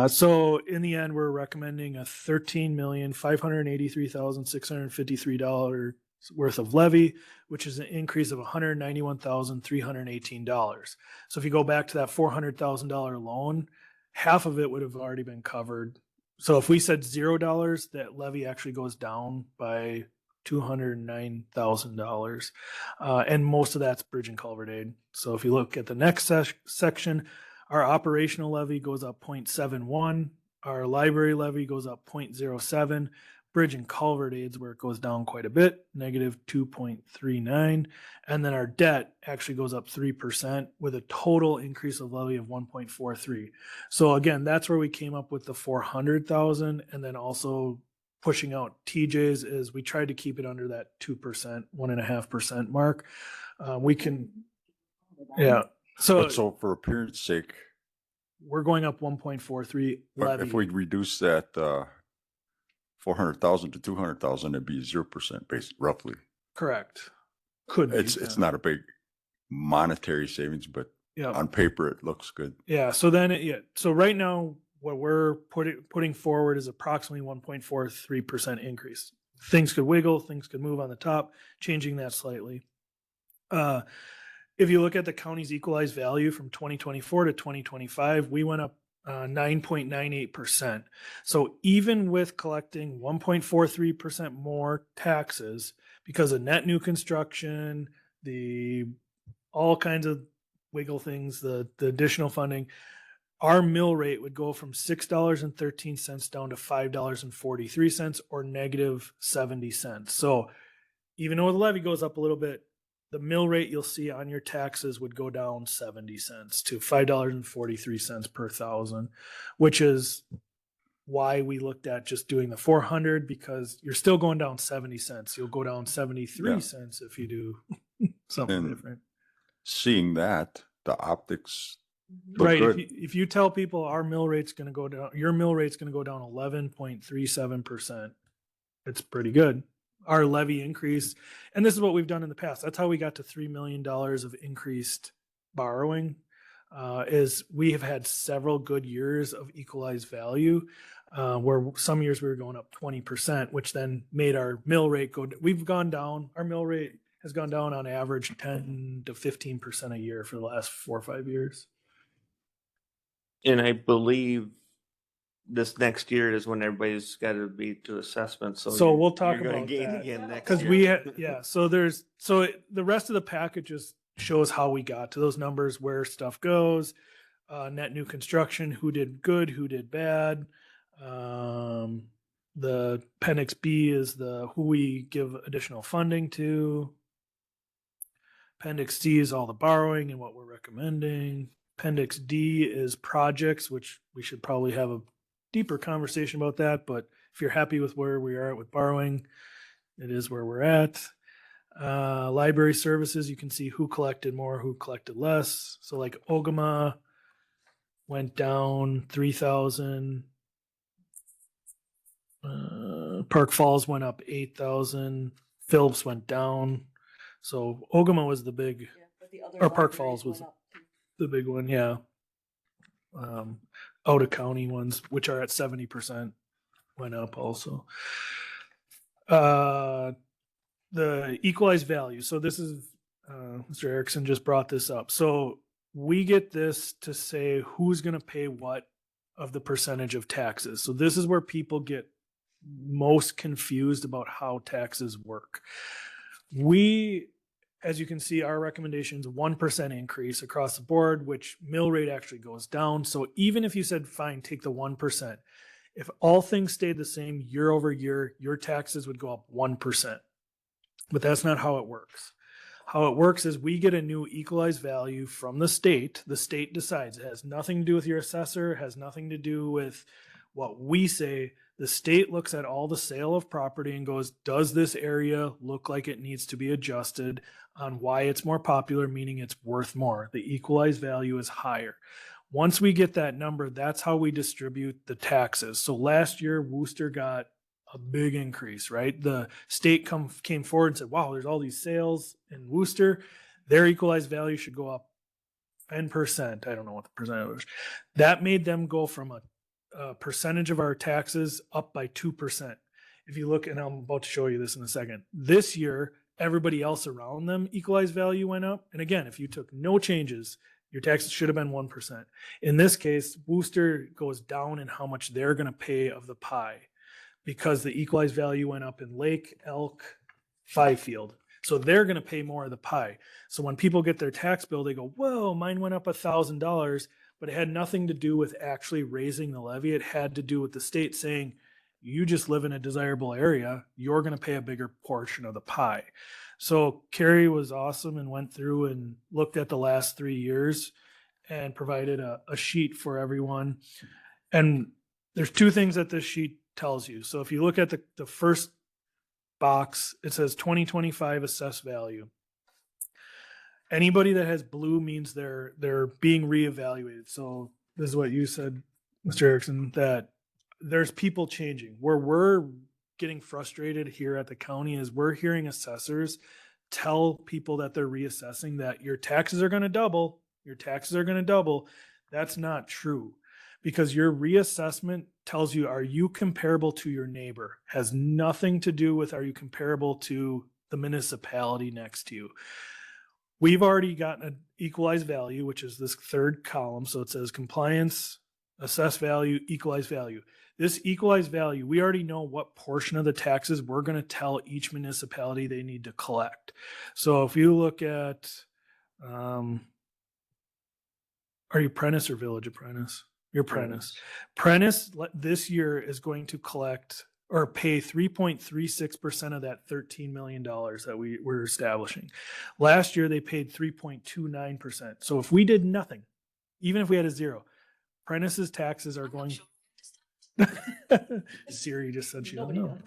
So in the end, we're recommending a $13,583,653 worth of levy, which is an increase of $191,318. So if you go back to that $400,000 loan, half of it would have already been covered. So if we said $0, that levy actually goes down by $209,000. And most of that's bridge and culvert aid. So if you look at the next section, our operational levy goes up 0.71. Our library levy goes up 0.07. Bridge and culvert aids where it goes down quite a bit, negative 2.39. And then our debt actually goes up 3% with a total increase of levy of 1.43. So again, that's where we came up with the 400,000, and then also pushing out TJ's is we tried to keep it under that 2%, 1.5% mark. We can, yeah. So for appearance sake, We're going up 1.43 but levy. if we reduce that 400,000 to 200,000, it'd be 0% base roughly. Correct. Could be. It's not a big monetary savings, but Yeah. on paper it looks good. Yeah. So then, so right now, what we're putting forward is approximately 1.43% increase. Things could wiggle, things could move on the top, changing that slightly. If you look at the county's equalized value from 2024 to 2025, we went up 9.98%. So even with collecting 1.43% more taxes because of net new construction, all kinds of wiggle things, the additional funding, our mill rate would go from $6.13 down to $5.43 or negative 70 cents. So even though the levy goes up a little bit, the mill rate you'll see on your taxes would go down 70 cents to $5.43 per thousand, which is why we looked at just doing the 400, because you're still going down 70 cents. You'll go down 73 cents if you do something And different. Seeing that, the optics look Right. good. If you tell people our mill rate's going to go down, your mill rate's going to go down 11.37%. It's pretty good. Our levy increase, and this is what we've done in the past. That's how we got to $3 million of increased borrowing. Is we have had several good years of equalized value, where some years we were going up 20%, which then made our mill rate go. We've gone down. Our mill rate has gone down on average 10 to 15% a year for the last 4 or 5 years. And I believe this next year is when everybody's got to be to assessment. So We'll talk you're gonna about gain that. again next Because year. So the rest of the package just shows how we got to those numbers, where stuff goes, net new construction, who did good, who did bad. The appendix B is who we give additional funding to. Appendix C is all the borrowing and what we're recommending. Appendix D is projects, which we should probably have a deeper conversation about that. But if you're happy with where we are at with borrowing, it is where we're at. Library services, you can see who collected more, who collected less. So like Ogama went down 3,000. Park Falls went up 8,000. Phillips went down. So Ogama was the big, Yeah, but the other or Park libraries Falls was went up too. the big one, yeah. Out of county ones, which are at 70%, went up also. The equalized value. So this is, Mr. Erickson just brought this up. So we get this to say who's going to pay what of the percentage of taxes. So this is where people get most confused about how taxes work. We, as you can see, our recommendations 1% increase across the board, which mill rate actually goes down. So even if you said, fine, take the 1%, if all things stayed the same year over year, your taxes would go up 1%. But that's not how it works. How it works is we get a new equalized value from the state. The state decides. It has nothing to do with your assessor, has nothing to do with what we say. The state looks at all the sale of property and goes, does this area look like it needs to be adjusted on why it's more popular, meaning it's worth more? The equalized value is higher. Once we get that number, that's how we distribute the taxes. So last year, Worcester got a big increase, right? The state came forward and said, wow, there's all these sales in Worcester. Their equalized value should go up 10%. I don't know what the percentage was. That made them go from a percentage of our taxes up by 2%. If you look, and I'm about to show you this in a second, this year, everybody else around them equalized value went up. And again, if you took no changes, your taxes should have been 1%. In this case, Worcester goes down in how much they're going to pay of the pie because the equalized value went up in Lake, Elk, Fifield. So they're going to pay more of the pie. So when people get their tax bill, they go, whoa, mine went up $1,000, but it had nothing to do with actually raising the levy. It had to do with the state saying, you just live in a desirable area, you're going to pay a bigger portion of the pie. So Carrie was awesome and went through and looked at the last 3 years and provided a sheet for everyone. And there's two things that this sheet tells you. So if you look at the first box, it says 2025 assessed value. Anybody that has blue means they're being reevaluated. So this is what you said, Mr. Erickson, that there's people changing. Where we're getting frustrated here at the county is we're hearing assessors tell people that they're reassessing that your taxes are going to double. Your taxes are going to double. That's not true because your reassessment tells you, are you comparable to your neighbor? Has nothing to do with, are you comparable to the municipality next to you? We've already gotten an equalized value, which is this third column. So it says compliance, assessed value, equalized value. This equalized value, we already know what portion of the taxes we're going to tell each municipality they need to collect. So if you look at, are you Prentice or Village Apprentice? You're Prentice. Prentice this year is going to collect or pay 3.36% of that $13 million that we're establishing. Last year, they paid 3.29%. So if we did nothing, even if we had a zero, Prentice's taxes are going. Siri just said she doesn't know.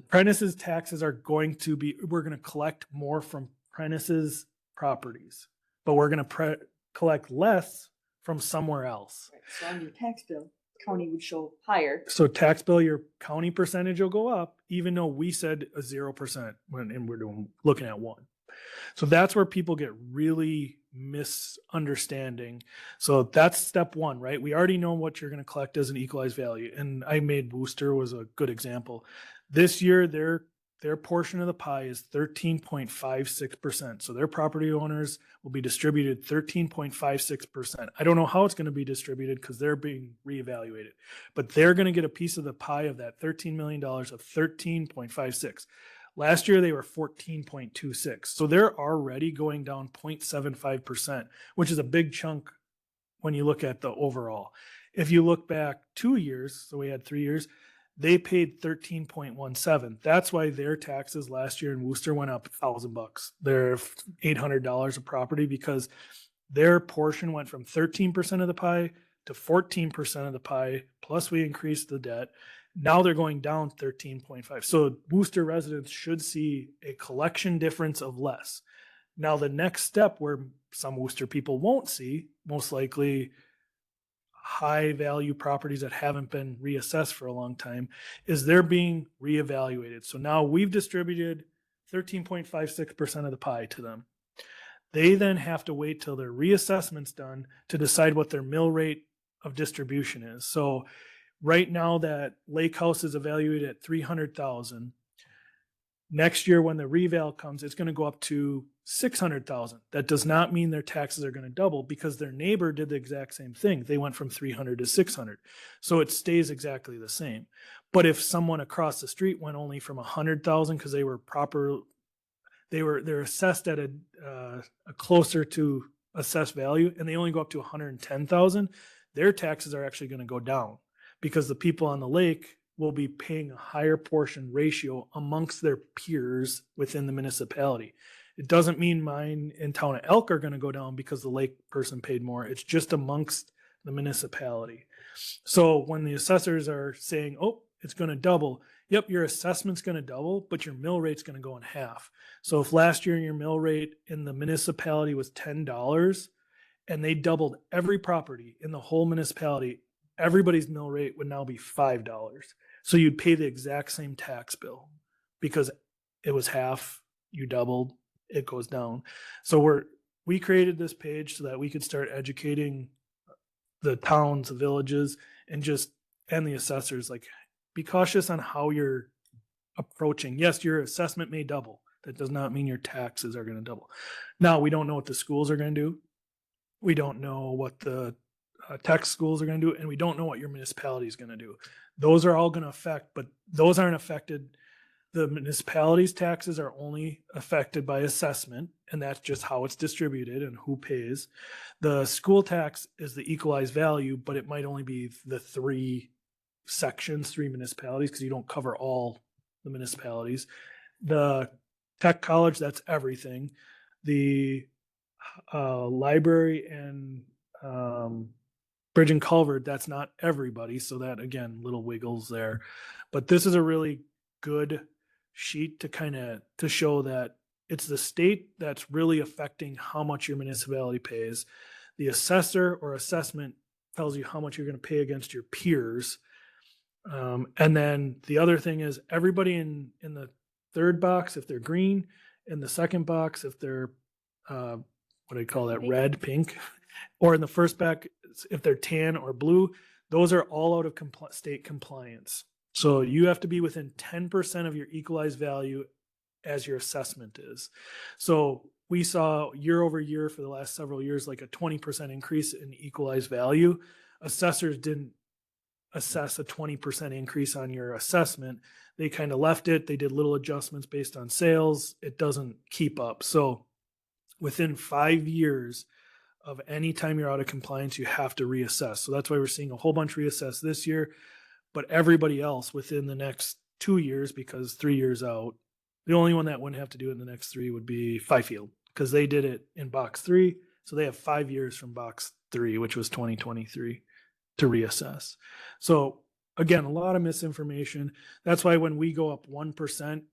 Prentice's taxes are going to be, we're going to collect more from Prentice's properties, but we're going to collect less from somewhere else. Right, so on your tax bill, county would show higher. So tax bill, your county percentage will go up, even though we said a 0% and we're looking at 1. So that's where people get really misunderstanding. So that's step one, right? We already know what you're going to collect as an equalized value. And I made Worcester was a good example. This year, their portion of the pie is 13.56%. So their property owners will be distributed 13.56%. I don't know how it's going to be distributed because they're being reevaluated, but they're going to get a piece of the pie of that $13 million of 13.56. Last year, they were 14.26. So they're already going down 0.75%, which is a big chunk when you look at the overall. If you look back 2 years, so we had 3 years, they paid 13.17. That's why their taxes last year in Worcester went up $1,000. They're $800 a property because their portion went from 13% of the pie to 14% of the pie. Plus we increased the debt. Now they're going down 13.5. So Worcester residents should see a collection difference of less. Now the next step where some Worcester people won't see, most likely high value properties that haven't been reassessed for a long time, is they're being reevaluated. So now we've distributed 13.56% of the pie to them. They then have to wait till their reassessment's done to decide what their mill rate of distribution is. So right now that Lake House is evaluated at $300,000. Next year when the reval comes, it's going to go up to $600,000. That does not mean their taxes are going to double because their neighbor did the exact same thing. They went from $300 to $600. So it stays exactly the same. But if someone across the street went only from $100,000 because they were they're assessed at a closer to assessed value and they only go up to $110,000, their taxes are actually going to go down because the people on the lake will be paying a higher portion ratio amongst their peers within the municipality. It doesn't mean mine in town of Elk are going to go down because the lake person paid more. It's just amongst the municipality. So when the assessors are saying, oh, it's going to double, yep, your assessment's going to double, but your mill rate's going to go in half. So if last year your mill rate in the municipality was $10 and they doubled every property in the whole municipality, everybody's mill rate would now be $5. So you'd pay the exact same tax bill because it was half, you doubled, it goes down. So we created this page so that we could start educating the towns, the villages, and the assessors, like, be cautious on how you're approaching. Yes, your assessment may double. That does not mean your taxes are going to double. Now, we don't know what the schools are going to do. We don't know what the tech schools are going to do, and we don't know what your municipality is going to do. Those are all going to affect, but those aren't affected. The municipality's taxes are only affected by assessment, and that's just how it's distributed and who pays. The school tax is the equalized value, but it might only be the three municipalities, because you don't cover all the municipalities. The tech college, that's everything. The library and bridge and culvert, that's not everybody. So that, again, little wiggles there. But this is a really good sheet to show that it's the state that's really affecting how much your municipality pays. The assessor or assessment tells you how much you're going to pay against your peers. And then the other thing is everybody in the third box, if they're green, in the second box, if they're, what do you call that? Red, pink, or in the first box, if they're tan or blue, those are all out of state compliance. So you have to be within 10% of your equalized value as your assessment is. So we saw year over year for the last several years, like a 20% increase in equalized value. Assessors didn't assess a 20% increase on your assessment. They kind of left it. They did little adjustments based on sales. It doesn't keep up. So within 5 years of any time you're out of compliance, you have to reassess. So that's why we're seeing a whole bunch reassess this year. But everybody else within the next 2 years, because 3 years out, the only one that wouldn't have to do it in the next 3 would be Fifield, because they did it in box 3. So they have 5 years from box 3, which was 2023, to reassess. So again, a lot of misinformation. That's why when we go up 1%,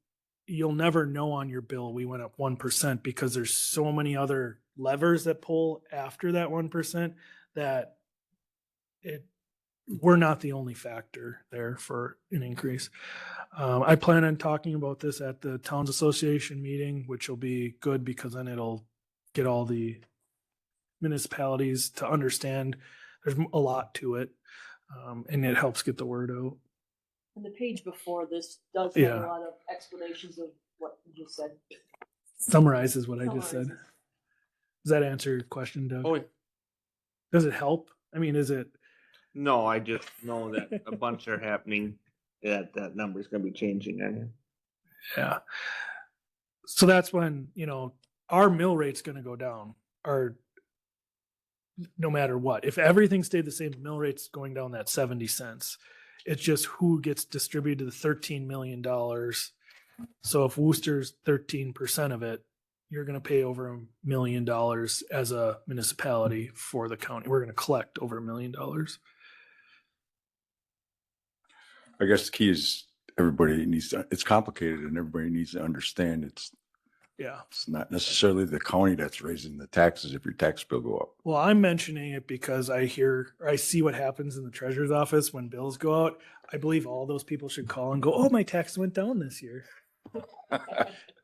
you'll never know on your bill we went up 1%, because there's so many other levers that pull after that 1% that we're not the only factor there for an increase. I plan on talking about this at the Towns Association meeting, which will be good because then it'll get all the municipalities to understand there's a lot to it, and it helps get the word out. And the page before this does have a lot of explanations of what you just said. Summarizes what I just said. Summarizes. Does that answer your question, Doug? Oh, Does it help? I mean, is it? no, I just know that a bunch are happening, that number is gonna be changing. Yeah. So that's when, our mill rate's going to go down, no matter what. If everything stayed the same, the mill rate's going down that 70 cents. It's just who gets distributed the $13 million. So if Worcester's 13% of it, you're going to pay over $1 million as a municipality for the county. We're going to collect over $1 million. I guess the key is it's complicated and everybody needs to understand it's not necessarily the county that's raising the taxes if your tax bill go up. Well, I'm mentioning it because I see what happens in the treasurer's office when bills go out. I believe all those people should call and go, oh, my tax went down this year.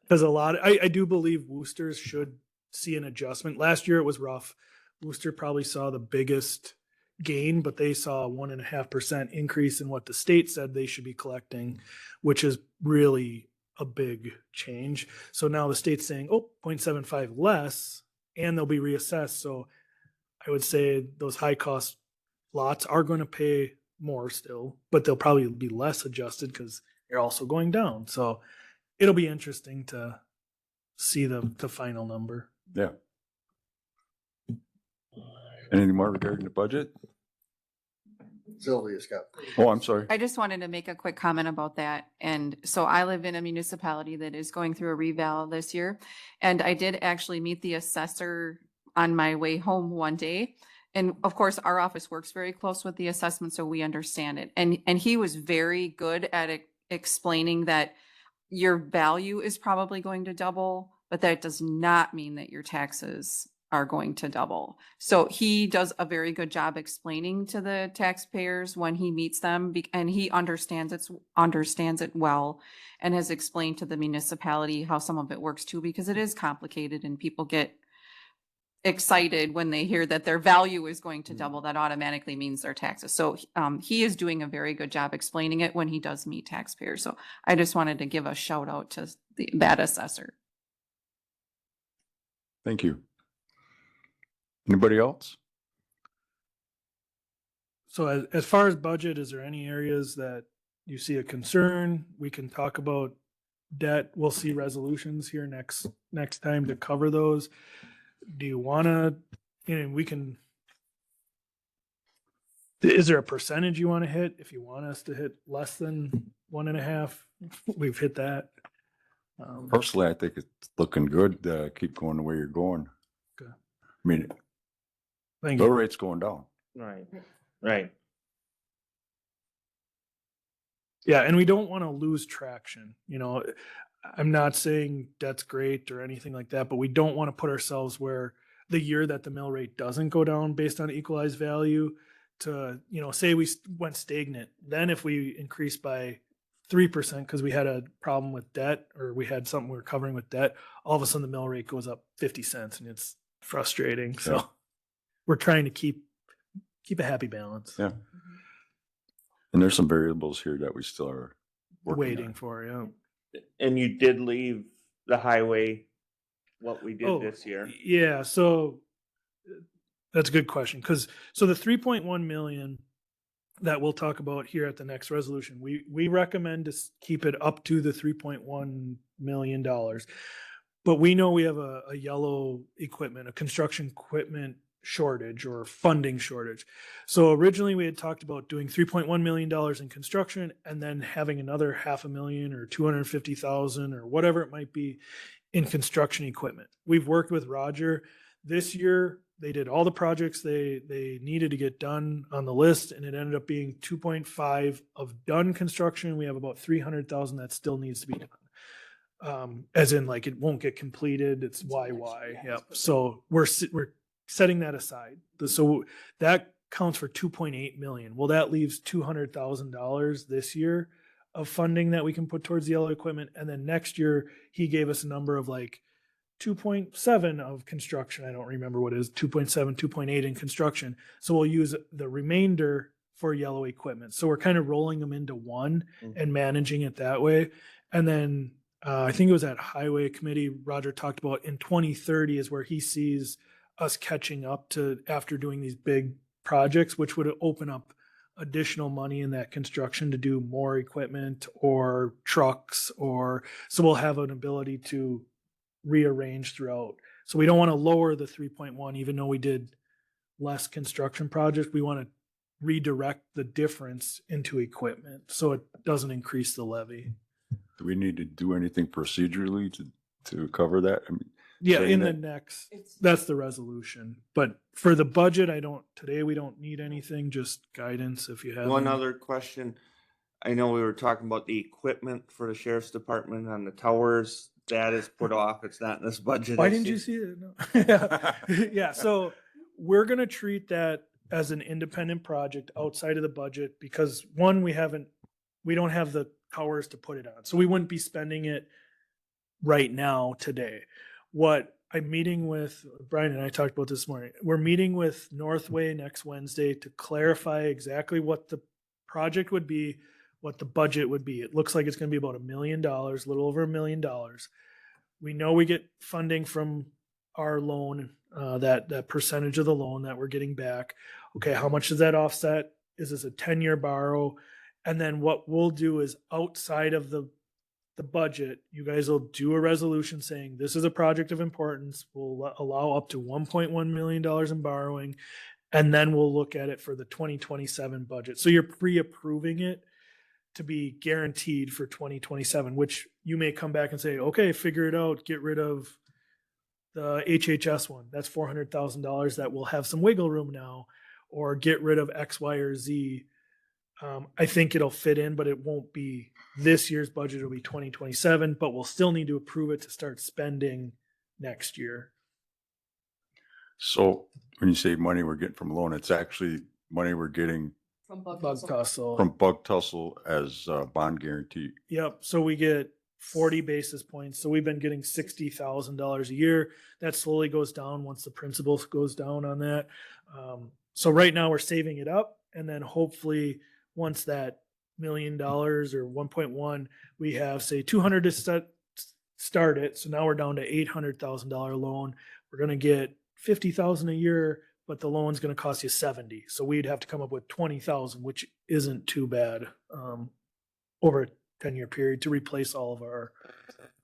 Because I do believe Worcester's should see an adjustment. Last year it was rough. Worcester probably saw the biggest gain, but they saw a 1.5% increase in what the state said they should be collecting, which is really a big change. So now the state's saying, 0.75 less, and they'll be reassessed. So I would say those high cost lots are going to pay more still, but they'll probably be less adjusted because they're also going down. So it'll be interesting to see the final number. Yeah. Anything more regarding the budget? Sylvia's got. Oh, I'm sorry. I just wanted to make a quick comment about that. And so I live in a municipality that is going through a reval this year. And I did actually meet the assessor on my way home one day. And of course, our office works very close with the assessment, so we understand it. And he was very good at explaining that your value is probably going to double, but that does not mean that your taxes are going to double. So he does a very good job explaining to the taxpayers when he meets them, and he understands it well, and has explained to the municipality how some of it works too, because it is complicated and people get excited when they hear that their value is going to double. That automatically means their taxes. So he is doing a very good job explaining it when he does meet taxpayers. So I just wanted to give a shout out to that assessor. Thank you. Anybody else? So as far as budget, is there any areas that you see a concern? We can talk about debt. We'll see resolutions here next time to cover those. Do you want to, we can, is there a percentage you want to hit? If you want us to hit less than 1.5, we've hit that. Personally, I think it's looking good. Keep going the way you're going. Okay. I mean, Thank the you. rate's going down. Right, right. Yeah, and we don't want to lose traction. I'm not saying debt's great or anything like that, but we don't want to put ourselves where the year that the mill rate doesn't go down based on equalized value to, say we went stagnant. Then if we increase by 3% because we had a problem with debt or we had something we were covering with debt, all of a sudden the mill rate goes up 50 cents and it's frustrating. So Yeah. we're trying to keep a happy balance. Yeah. And there's some variables here that we still are working Waiting on. for, yeah. And you did leave the highway, what we did this year. Yeah, so that's a good question. So the 3.1 million that we'll talk about here at the next resolution, we recommend to keep it up to the $3.1 million. But we know we have a yellow equipment, a construction equipment shortage or funding shortage. So originally we had talked about doing $3.1 million in construction and then having another $500,000 or 250,000 or whatever it might be in construction equipment. We've worked with Roger this year. They did all the projects they needed to get done on the list, and it ended up being 2.5 of done construction. We have about 300,000 that still needs to be done. As in, like, it won't get completed. It's YY. Yep. So we're setting that aside. So that counts for 2.8 million. Well, that leaves $200,000 this year of funding that we can put towards the yellow equipment. And then next year, he gave us a number of like 2.7 of construction. I don't remember what it is, 2.7, 2.8 in construction. So we'll use the remainder for yellow equipment. So we're kind of rolling them into one and managing it that way. And then I think it was at Highway Committee, Roger talked about in 2030 is where he sees us catching up to after doing these big projects, which would open up additional money in that construction to do more equipment or trucks so we'll have an ability to rearrange throughout. So we don't want to lower the 3.1, even though we did less construction projects. We want to redirect the difference into equipment so it doesn't increase the levy. Do we need to do anything procedurally to cover that? I mean, Yeah, saying in the that- next, that's the resolution. But for the budget, today we don't need anything, just guidance if you have. One any. other question. I know we were talking about the equipment for the sheriff's department on the towers. That is put off. It's not in this budget. Why I didn't you see it? No. Yeah, so we're gonna treat that as an independent project outside of the budget because one, we don't have the towers to put it on. So we wouldn't be spending it right now today. What I'm meeting with, Brian and I talked about this morning, we're meeting with Northway next Wednesday to clarify exactly what the project would be, what the budget would be. It looks like it's going to be about $1 million, a little over $1 million. We know we get funding from our loan, that percentage of the loan that we're getting back. Okay, how much does that offset? Is this a 10-year borrow? And then what we'll do is outside of the budget, you guys will do a resolution saying this is a project of importance. We'll allow up to $1.1 million in borrowing. And then we'll look at it for the 2027 budget. So you're pre-approving it to be guaranteed for 2027, which you may come back and say, okay, figure it out, get rid of the HHS one. That's $400,000 that will have some wiggle room now, or get rid of X, Y, or Z. I think it'll fit in, but it won't be this year's budget. It'll be 2027, but we'll still need to approve it to start spending next year. So when you say money we're getting from loan, it's actually money we're getting From Bug Bug Tussle. tussle. from Bug Tussle as bond guarantee. Yep. So we get 40 basis points. So we've been getting $60,000 a year. That slowly goes down once the principal goes down on that. So right now we're saving it up, and then hopefully once that $1 million or 1.1, we have say 200 to start it. So now we're down to $800,000 loan. We're going to get 50,000 a year, but the loan's going to cost you 70. So we'd have to come up with 20,000, which isn't too bad over a 10-year period to replace all of our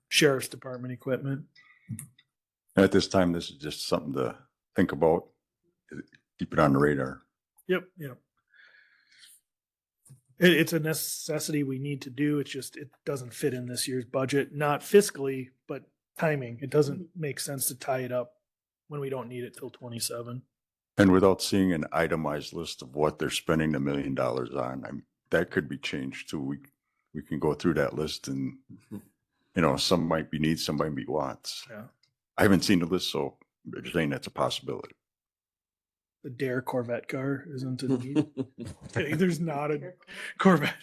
sheriff's department equipment. And at this time, this is just something to think about, keep it on the radar. Yep. Yep. It's a necessity we need to do. It's just, it doesn't fit in this year's budget, not fiscally, but timing. It doesn't make sense to tie it up when we don't need it till 27. And without seeing an itemized list of what they're spending $1 million on, that could be changed too. We can go through that list and, some might be needs, some might be wants. Yeah. I haven't seen the list, so I'm saying that's a possibility. The Dare Corvette car isn't a need. Okay, there's not a Corvette.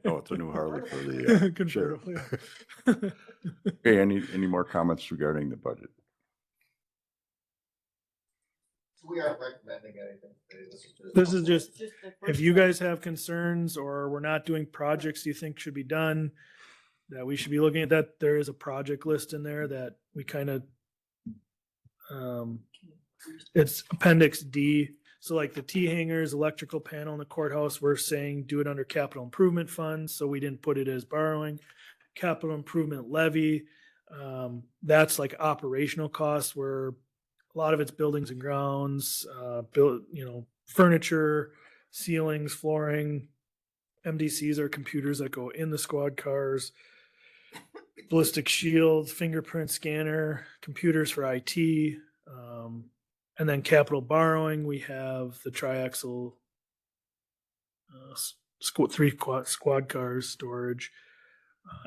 Oh, it's a new Harley for the sheriff. Convertible. Yeah. Okay, any more comments regarding the budget? We aren't recommending anything today. This is just, Just the if first you one. guys have concerns or we're not doing projects you think should be done, that we should be looking at that, there is a project list in there that we kind of, it's appendix D. So like the T hangers, electrical panel in the courthouse, we're saying do it under capital improvement funds. So we didn't put it as borrowing. Capital improvement levy, that's like operational costs where a lot of it's buildings and grounds, furniture, ceilings, flooring. MDCs are computers that go in the squad cars, ballistic shields, fingerprint scanner, computers for IT. And then capital borrowing, we have the triaxle, three squad cars storage.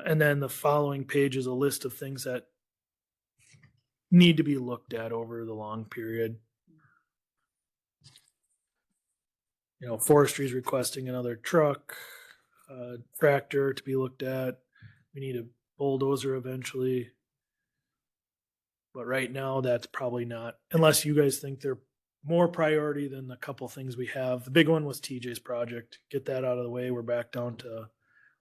And then the following page is a list of things that need to be looked at over the long period. Forestry is requesting another truck, tractor to be looked at. We need a bulldozer eventually. But right now, that's probably not, unless you guys think they're more priority than the couple things we have. The big one was TJ's project. Get that out of the way. We're back down to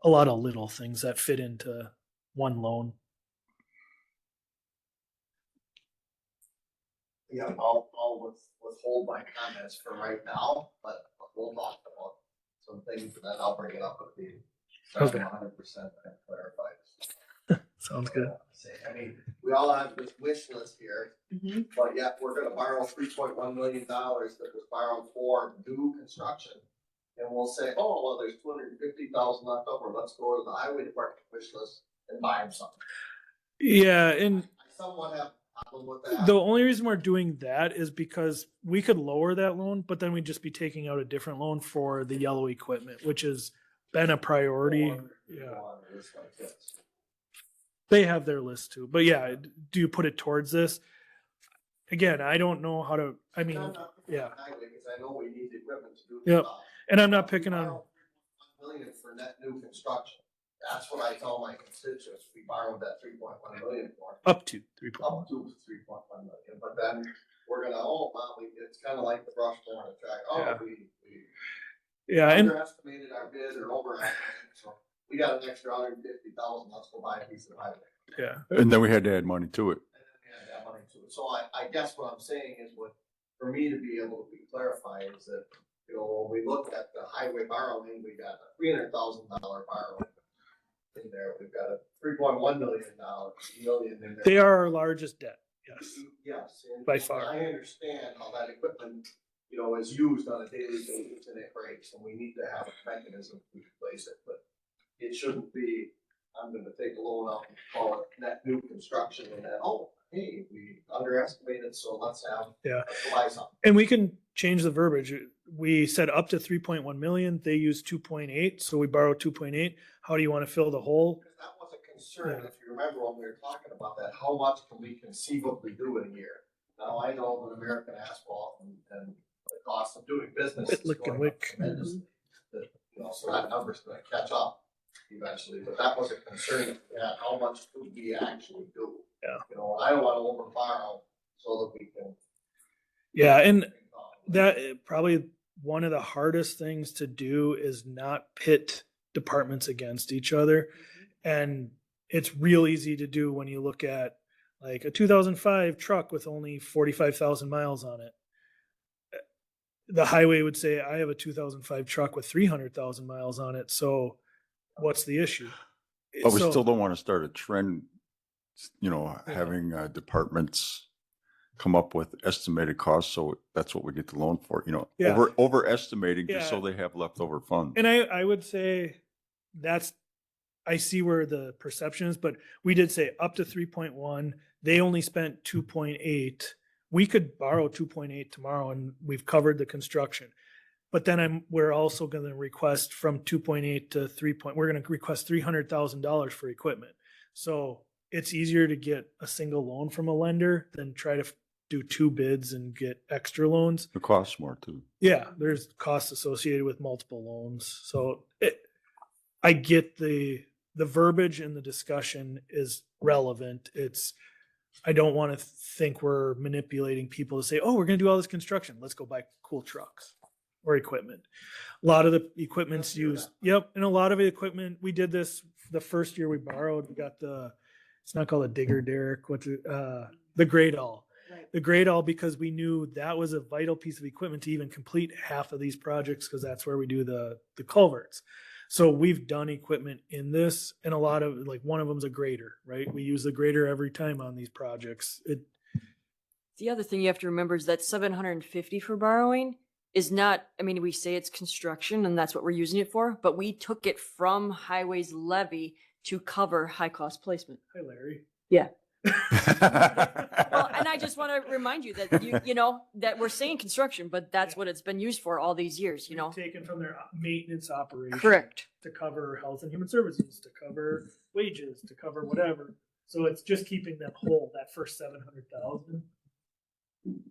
a lot of little things that fit into one loan. Yeah, I'll withhold my comments for right now, but we'll talk about some things and then I'll bring it up with the. Okay. 100% clarified. Sounds good. I mean, we all have this wish list here, Mhm. but yet we're gonna borrow $3.1 million that was borrowed for new construction. And we'll say, oh, well, there's 250,000 left over, let's go to the highway department wish list and buy them something. Yeah, and I somewhat have a problem with that. the only reason we're doing that is because we could lower that loan, but then we'd just be taking out a different loan for the yellow equipment, which has been a priority. Yeah. On a list like this. They have their list too, but yeah, do you put it towards this? Again, I don't know how to, I mean, yeah. Because I know we need the equipment to do. Yep. stuff. And I'm not picking on, $1 million for net new construction. That's what I tell my constituents, we borrowed that 3.1 million for. up to 3.1. Up to 3.1 million, but then we're gonna, it's kind of like the brush down the track. Yeah. We Yeah, and underestimated our bid or overestimated, so we got an extra 150,000, let's go buy a piece of highway. yeah, And then we had to add money to it. And then add that money to it. So I guess what I'm saying is for me to be able to be clarified is that, when we look at the highway borrowing, we got a $300,000 borrowing in there. We've got a $3.1 million in there. they are our largest debt. Yes. Yes. and By far. I understand how that equipment you know, is used on a daily basis and it breaks, and we need to have a mechanism to replace it, but it shouldn't be, I'm gonna take a loan out and call it net new construction and then, oh, hey, we underestimated, so let's Yeah. buy something. And we can change the verbiage. We said up to 3.1 million, they use 2.8, so we borrow 2.8. How do you want to fill the hole? Because that was a concern, if you remember when we were talking about that, how much can we conceivably do in a year? Now, I know that American Asphalt and the cost of doing business is Lick and going up wick. tremendously. That, you know, so that number's gonna catch up eventually, but that was a concern, yeah, how much could we actually do? Yeah. You know, I don't wanna over borrow so that we can. Yeah, and that probably one of the hardest things to do is not pit departments against each other. And it's real easy to do when you look at like a 2005 truck with only 45,000 miles on it. The highway would say, I have a 2005 truck with 300,000 miles on it. So what's the issue? But we So- still don't want to start a trend, you know, Yeah. having departments come up with estimated costs. So that's what we get the loan for, you know, Yeah. overestimating just so Yeah. they have leftover funds. And I would say that's, I see where the perception is, but we did say up to 3.1. They only spent 2.8. We could borrow 2.8 tomorrow and we've covered the construction. But then we're also going to request from 2.8 to 3. We're going to request $300,000 for equipment. So it's easier to get a single loan from a lender than try to do two bids and get extra loans. It costs more too. Yeah, there's costs associated with multiple loans. So I get the verbiage and the discussion is relevant. I don't want to think we're manipulating people to say, oh, we're going to do all this construction. Let's go buy cool trucks or equipment. A lot of the equipment's used. Yep. And a lot of the equipment, we did this the first year we borrowed. We got it's not called a digger derrick. The Great All. Right. The Great All, because we knew that was a vital piece of equipment to even complete half of these projects, because that's where we do the culverts. So we've done equipment in this, and a lot of, like, one of them's a grader, right? We use the grader every time on these projects. The other thing you have to remember is that 750 for borrowing is not, I mean, we say it's construction and that's what we're using it for, but we took it from highways levy to cover high cost placement. Hi, Larry. Yeah. Well, and I just want to remind you that you know, that we're saying construction, but that's what it's been used for all these years, you know? Taken from their maintenance operation. Correct. To cover health and human services, to cover wages, to cover whatever. So it's just keeping them whole, that first 700,000.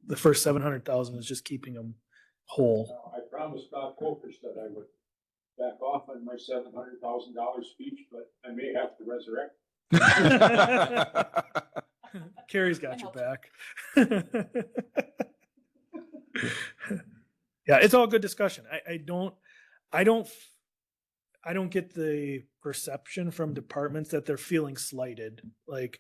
The first 700,000 is just keeping them whole. I promised Bob Kokers that I would back off on my $700,000 speech, but I may have to resurrect. Carrie's got your back. Yeah, it's all good discussion. I don't get the perception from departments that they're feeling slighted, like,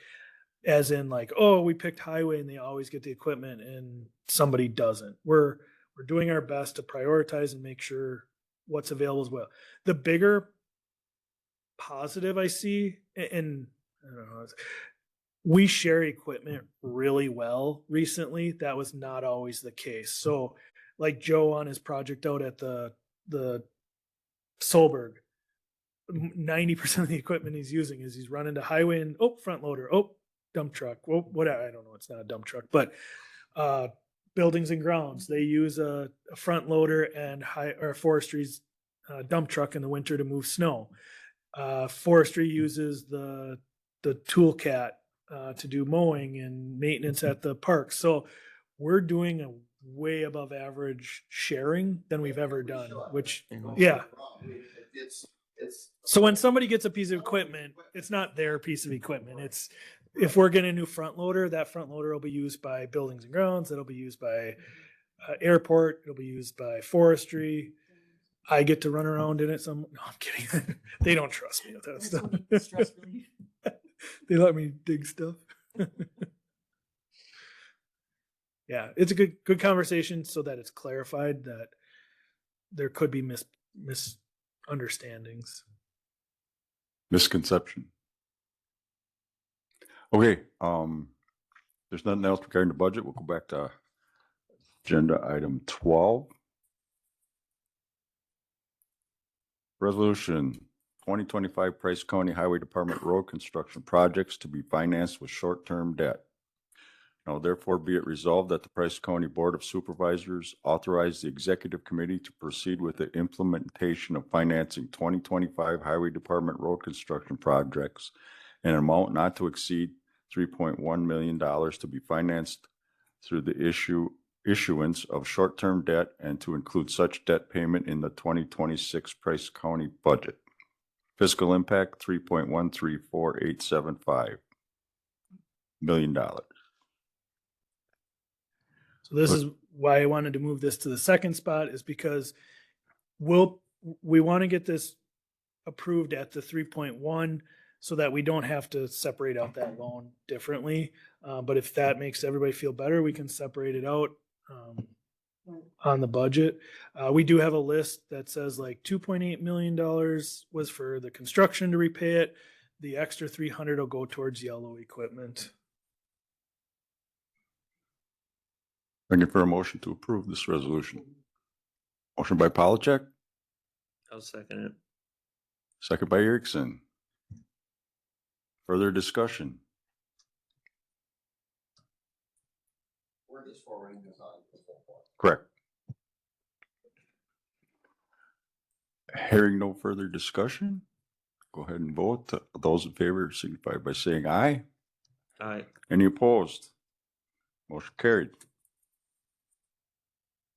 as in like, oh, we picked highway and they always get the equipment and somebody doesn't. We're doing our best to prioritize and make sure what's available as well. The bigger positive I see, and I don't know, we share equipment really well recently. That was not always the case. So like Joe on his project out at the Solberg, 90% of the equipment he's using is he's running to highway and front loader, dump truck, whatever. I don't know. It's not a dump truck, but buildings and grounds, they use a front loader and forestry's dump truck in the winter to move snow. Forestry uses the Toolcat to do mowing and maintenance at the park. So we're doing a way above average sharing than we've ever done, which, yeah. So when somebody gets a piece of equipment, it's not their piece of equipment. It's, if we're getting a new front loader, that front loader will be used by buildings and grounds. It'll be used by airport. It'll be used by forestry. I get to run around in it. No, I'm kidding. They don't trust me with that stuff. Stress relief. They let me dig stuff. Yeah, it's a good conversation so that it's clarified that there could be misunderstandings. Misconception. Okay, there's nothing else regarding the budget. We'll go back to Agenda item 12. Resolution 2025 Price County Highway Department road construction projects to be financed with short-term debt. Now therefore be it resolved that the Price County Board of Supervisors authorize the Executive Committee to proceed with the implementation of financing 2025 Highway Department road construction projects in an amount not to exceed $3.1 million to be financed through the issuance of short-term debt and to include such debt payment in the 2026 Price County budget. Fiscal impact $3.134875 million. So this is why I wanted to move this to the second spot, is because we want to get this approved at the 3.1 so that we don't have to separate out that loan differently. But if that makes everybody feel better, we can separate it out on the budget. We do have a list that says like $2.8 million was for the construction to repay it. The extra 300 will go towards yellow equipment. Looking for a motion to approve this resolution. Motion by Polachek, I'll second it. second by Erickson. Further discussion? We're just forwarding this on. Correct. Hearing no further discussion, go ahead and vote. Those in favor signify by saying aye. Aye. Any opposed? Motion carried.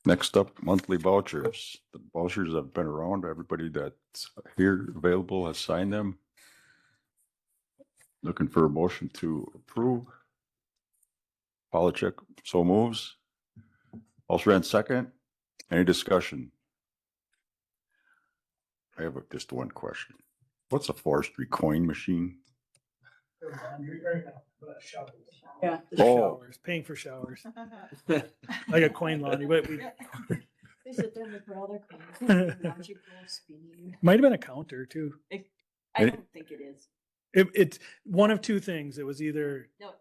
Next up, monthly vouchers. The vouchers have been around. Everybody that's here available has signed them. Looking for a motion to approve. Polachek so moves. Osram second. Any discussion? I have just one question. What's a forestry coin machine? Yeah. Oh. Showers, paying for showers. Like a coin laundry, but we They sit there and they put all their coins. Watch you go spinning. might have been a counter too. I Any- don't think it is. It's one of two things. It was either, No.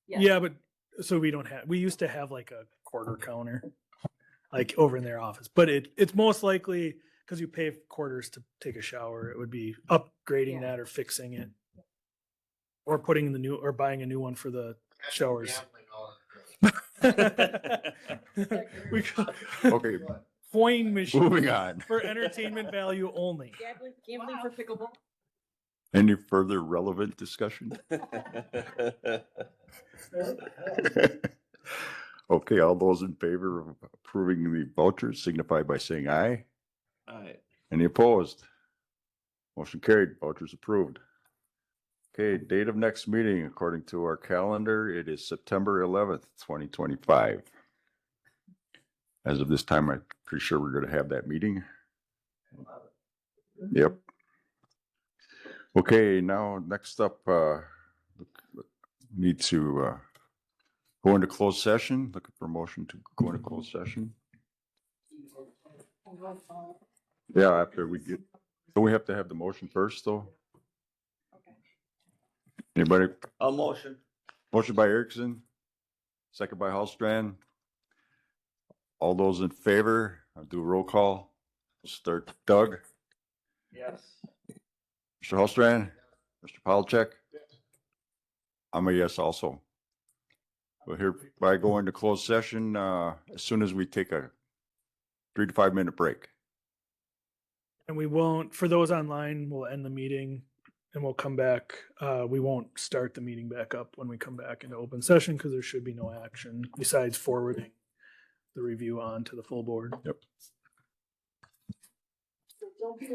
yeah, but so we used to have like a quarter counter, like over in their office, but it's most likely because you pay quarters to take a shower. It would be upgrading Yeah. that or fixing it. Or putting the new, or buying a new one for the showers. We got- Okay, Coin machine. moving on. For entertainment value only. Gambling for pickleball. Any further relevant discussion? Okay, all those in favor of approving the vouchers signify by saying aye. Aye. Any opposed? Motion carried, vouchers approved. Okay, date of next meeting, according to our calendar, it is September 11th, 2025. As of this time, I'm pretty sure we're gonna have that meeting. Yep. Okay, now, next up, need to go into closed session, looking for a motion to go into closed session. Yeah, after we get, don't we have to have the motion first, though? Anybody? A motion. Motion by Erickson, second by Hallstrand. All those in favor, I'll do a roll call. Start Doug, Yes. Mr. Hallstrand, Mr. Polachek. I'm a yes also. We'll hereby go into closed session as soon as we take a 3 to 5 minute break. And we won't, for those online, we'll end the meeting and we'll come back. We won't start the meeting back up when we come back into open session because there should be no action besides forwarding the review on to the full board. Yep. Don't be